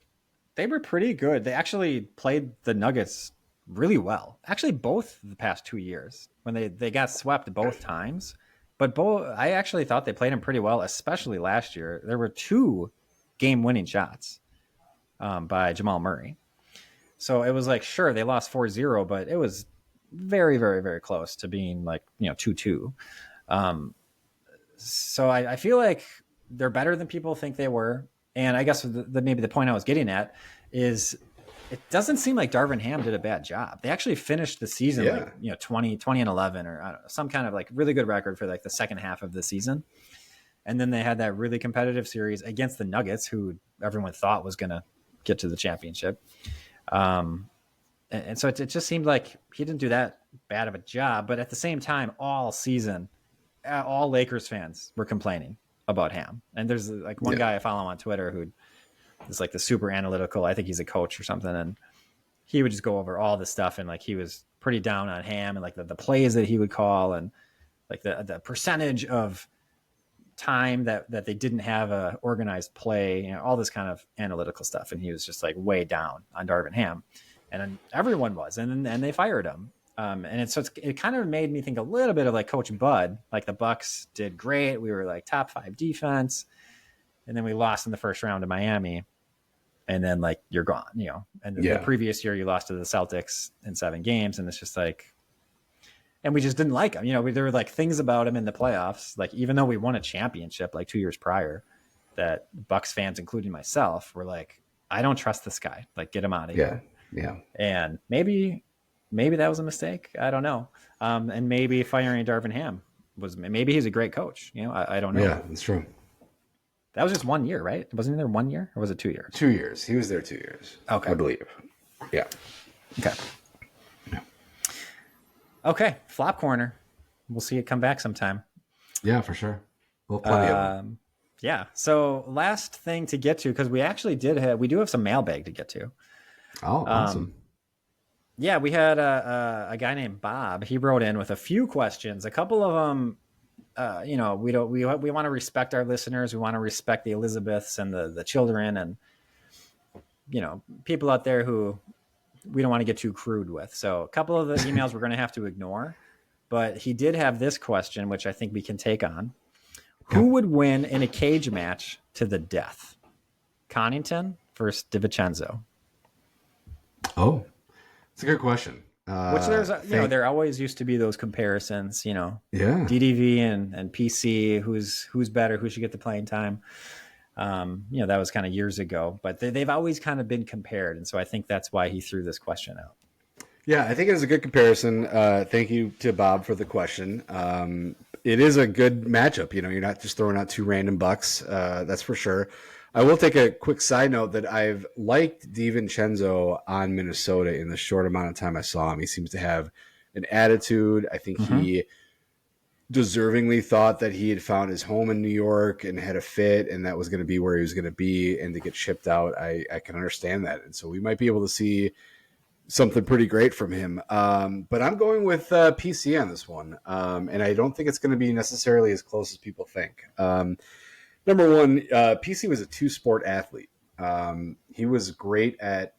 pretty good. They actually played the Nuggets really well. Actually, both the past 2 years when they got swept both times. But I actually thought they played them pretty well, especially last year. There were 2 game-winning shots by Jamal Murray. So it was like, sure, they lost 4-0, but it was very, very, very close to being like, 2-2. So I feel like they're better than people think they were. And I guess maybe the point I was getting at is it doesn't seem like Darvin Ham did a bad job. They actually finished the season 20-11 or I don't know, some kind of like really good record for like the second half of the season. And then they had that really competitive series against the Nuggets, who everyone thought was going to get to the championship. And so it just seemed like he didn't do that bad of a job. But at the same time, all season, all Lakers fans were complaining about Ham. And there's like one guy I follow on Twitter who is like the super analytical. I think he's a coach or something. And he would just go over all this stuff. And like, he was pretty down on Ham and like the plays that he would call and like the percentage of time that they didn't have a organized play, all this kind of analytical stuff. And he was just like way down on Darvin Ham, and then everyone was, and they fired him. And it kind of made me think a little bit of like Coach Bud. Like the Bucks did great. We were like top 5 defense, and then we lost in the first round to Miami, and then like you're gone, and the previous year you lost to the Celtics in 7 games. And it's just like, and we just didn't like him. There were like things about him in the playoffs. Like, even though we won a championship like 2 years prior, that Bucks fans, including myself, were like, I don't trust this guy. Like, get him out of here. Yeah. And maybe that was a mistake. I don't know. And maybe firing Darvin Ham maybe he's a great coach. I don't know. Yeah, that's true. That was just 1 year, right? Wasn't he there 1 year, or was it 2 years? 2 years. He was there 2 years. Okay. I believe. Yeah. Okay. Okay, flop corner. We'll see it come back sometime. Yeah, for sure. We'll plenty of them. Yeah. So last thing to get to, because we actually we do have some mailbag to get to. Oh, awesome. Yeah, we had a guy named Bob. He wrote in with a few questions. A couple of them, we want to respect our listeners. We want to respect the Elizabeths and the children, and people out there who we don't want to get too crude with. So a couple of the emails we're going to have to ignore, but he did have this question, which I think we can take on. Who would win in a cage match to the death? Connaughton versus DiVincenzo. Oh, it's a good question. Which there always used to be those comparisons, Yeah. DDV and PC, who's better, who should get the playing time. That was kind of years ago, but they've always kind of been compared. And so I think that's why he threw this question out. Yeah, I think it was a good comparison. Thank you to Bob for the question. It is a good matchup. You're not just throwing out 2 random bucks. That's for sure. I will take a quick side note that I've liked DiVincenzo on Minnesota in the short amount of time I saw him. He seems to have an attitude. I think Mm-hmm. he deservingly thought that he had found his home in New York and had a fit, and that was going to be where he was going to be. And to get shipped out, I can understand that. And so we might be able to see something pretty great from him. But I'm going with PC on this one. And I don't think it's going to be necessarily as close as people think. Number one, PC was a two-sport athlete. He was great at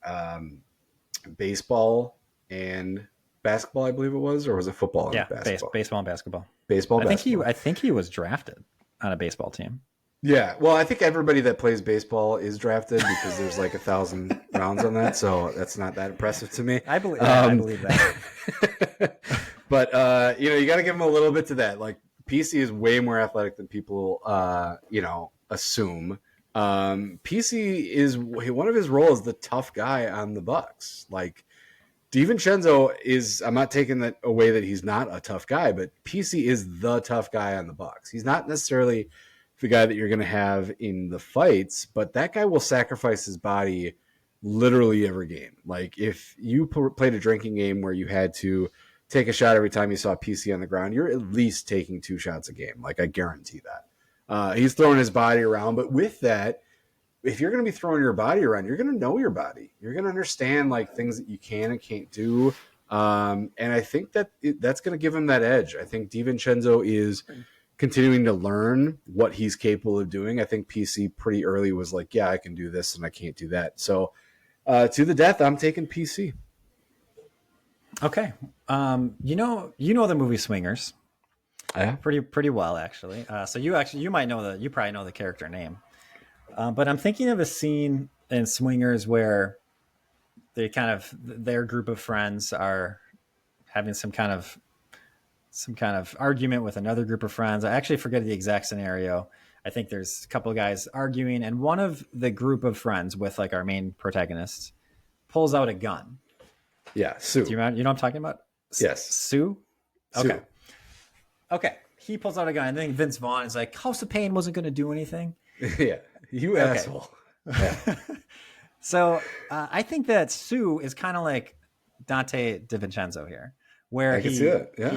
baseball and basketball, I believe it was, or was it football and basketball? Baseball and basketball. Baseball, I think he was drafted on a baseball team. Yeah, well, I think everybody that plays baseball is drafted because there's like 1,000 rounds on that, so that's not that impressive to me. I believe that. But you got to give him a little bit to that. Like PC is way more athletic than people assume. PC is one of his roles the tough guy on the Bucks. Like DiVincenzo is, I'm not taking that away that he's not a tough guy, but PC is the tough guy on the Bucks. He's not necessarily the guy that you're going to have in the fights, but that guy will sacrifice his body literally every game. Like if you played a drinking game where you had to take a shot every time you saw PC on the ground, you're at least taking 2 shots a game. Like I guarantee that. He's throwing his body around, but with that, if you're going to be throwing your body around, you're going to know your body. You're going to understand like things that you can and can't do. And I think that that's going to give him that edge. I think DiVincenzo is continuing to learn what he's capable of doing. I think PC pretty early was like, yeah, I can do this and I can't do that. So to the death, I'm taking PC. Okay. You know the movie Swingers. Yeah. Pretty well, actually. So you probably know the character name. But I'm thinking of a scene in Swingers where their group of friends are having some kind of argument with another group of friends. I actually forget the exact scenario. I think there's a couple of guys arguing, and one of the group of friends with like our main protagonist pulls out a gun. Yeah, Sue. Do you know what I'm talking about? Yes. Sue? Okay. Sue. Okay. He pulls out a gun. I think Vince Vaughn is like, House of Pain wasn't going to do anything. Yeah, you asshole. Yeah. So I think that Sue is kind of like Dante DiVincenzo here, where he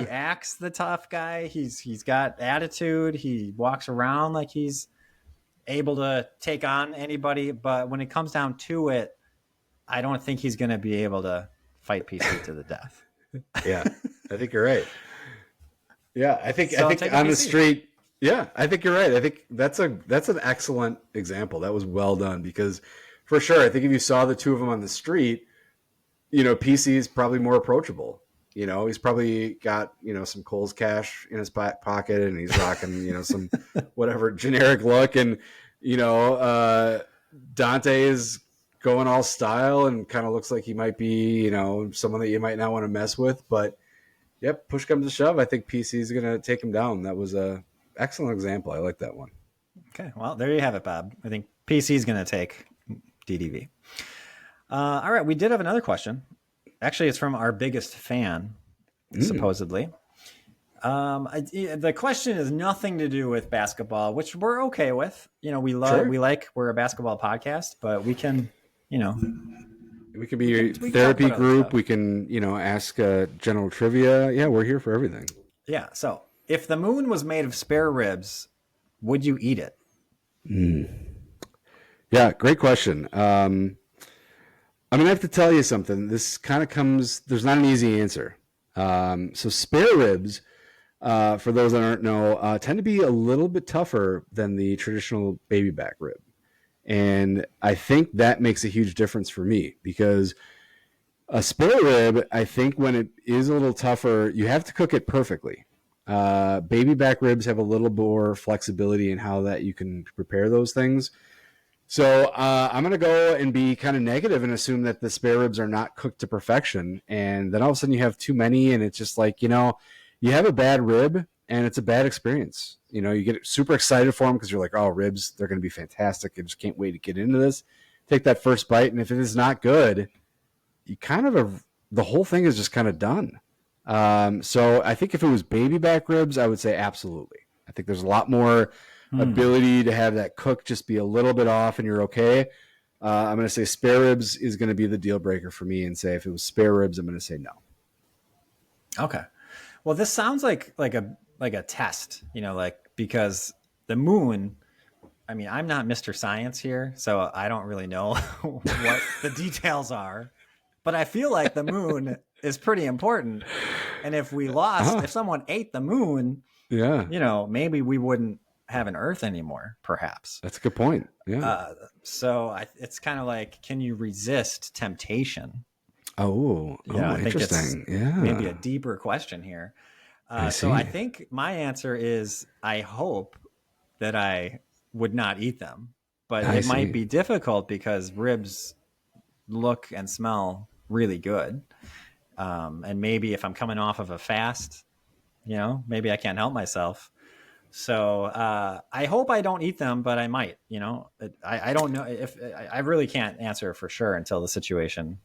acts the tough guy. He's got attitude. He walks around like he's able to take on anybody. But when it comes down to it, I don't think he's going to be able to fight PC to the death. Yeah, I think you're right. Yeah, I think on the street. Yeah, I think you're right. I think that's an excellent example. That was well done because for sure, I think if you saw the two of them on the street, PC is probably more approachable. He's probably got, some Kohl's cash in his back pocket and he's rocking, some whatever generic look. And, Dante is going all style and kind of looks like he might be, someone that you might not want to mess with. But, yep, push comes to shove. I think PC is going to take him down. That was a excellent example. I like that one. Okay, well, there you have it, Bob. I think PC is going to take DDV. All right, we did have another question. Actually, it's from our biggest fan, supposedly. The question is nothing to do with basketball, which we're okay with. We're a basketball podcast, but we can, we can be your therapy group. We can, ask general trivia. Yeah, we're here for everything. Yeah. So if the moon was made of spare ribs, would you eat it? Yeah, great question. I'm going to have to tell you something. This kind of there's not an easy answer. So spare ribs, for those that don't know, tend to be a little bit tougher than the traditional baby back rib. And I think that makes a huge difference for me because a spare rib, I think when it is a little tougher, you have to cook it perfectly. Baby back ribs have a little more flexibility in how that you can prepare those things. So I'm going to go and be kind of negative and assume that the spare ribs are not cooked to perfection. And then all of a sudden you have too many and it's just like, you have a bad rib and it's a bad experience. You get super excited for them because you're like, oh, ribs, they're going to be fantastic. I just can't wait to get into this. Take that first bite. And if it is not good, you kind of the whole thing is just kind of done. So I think if it was baby back ribs, I would say absolutely. I think there's a lot more ability to have that cook just be a little bit off and you're okay. I'm going to say spare ribs is going to be the deal breaker for me, and say if it was spare ribs, I'm going to say no. Okay. Well, this sounds like a test, because the moon, I mean, I'm not Mr. Science here, so I don't really know what the details are, but I feel like the moon is pretty important. And if we lost, if someone ate the moon, maybe we wouldn't have an Earth anymore, perhaps. That's a good point. Yeah. So it's kind of like, can you resist temptation? I think interesting. It's maybe a deeper question here. So I think my answer is I hope that I would not eat them, but it might be difficult because ribs look and smell really good. And maybe if I'm coming off of a fast, maybe I can't help myself. So I hope I don't eat them, but I might. I don't know if I really can't answer for sure until the situation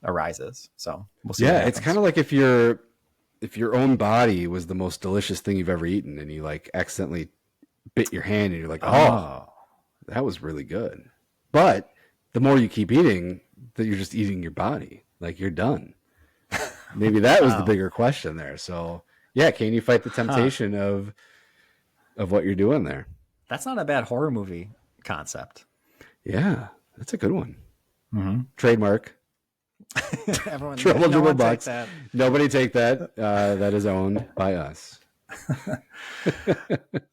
arises. So we'll see. Yeah, it's kind of like if your own body was the most delicious thing you've ever eaten, and you like accidentally bit your hand, and you're like, oh, that was really good. But the more you keep eating, that you're just eating your body. Like you're done. Maybe that was the bigger question there. So yeah, can you fight the temptation of what you're doing there? That's not a bad horror movie concept. Yeah, that's a good one. Mm-hmm. Trademark. Everyone, Trouble Bucks. Nobody take that. That is owned by us.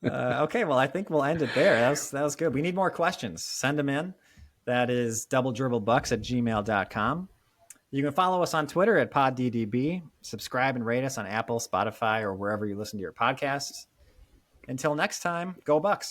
Okay, well, I think we'll end it there. That was good. We need more questions. Send them in. That is doubledribblebucks@gmail.com. You can follow us on Twitter at PodDDB. Subscribe and rate us on Apple, Spotify, or wherever you listen to your podcasts. Until next time, go Bucks.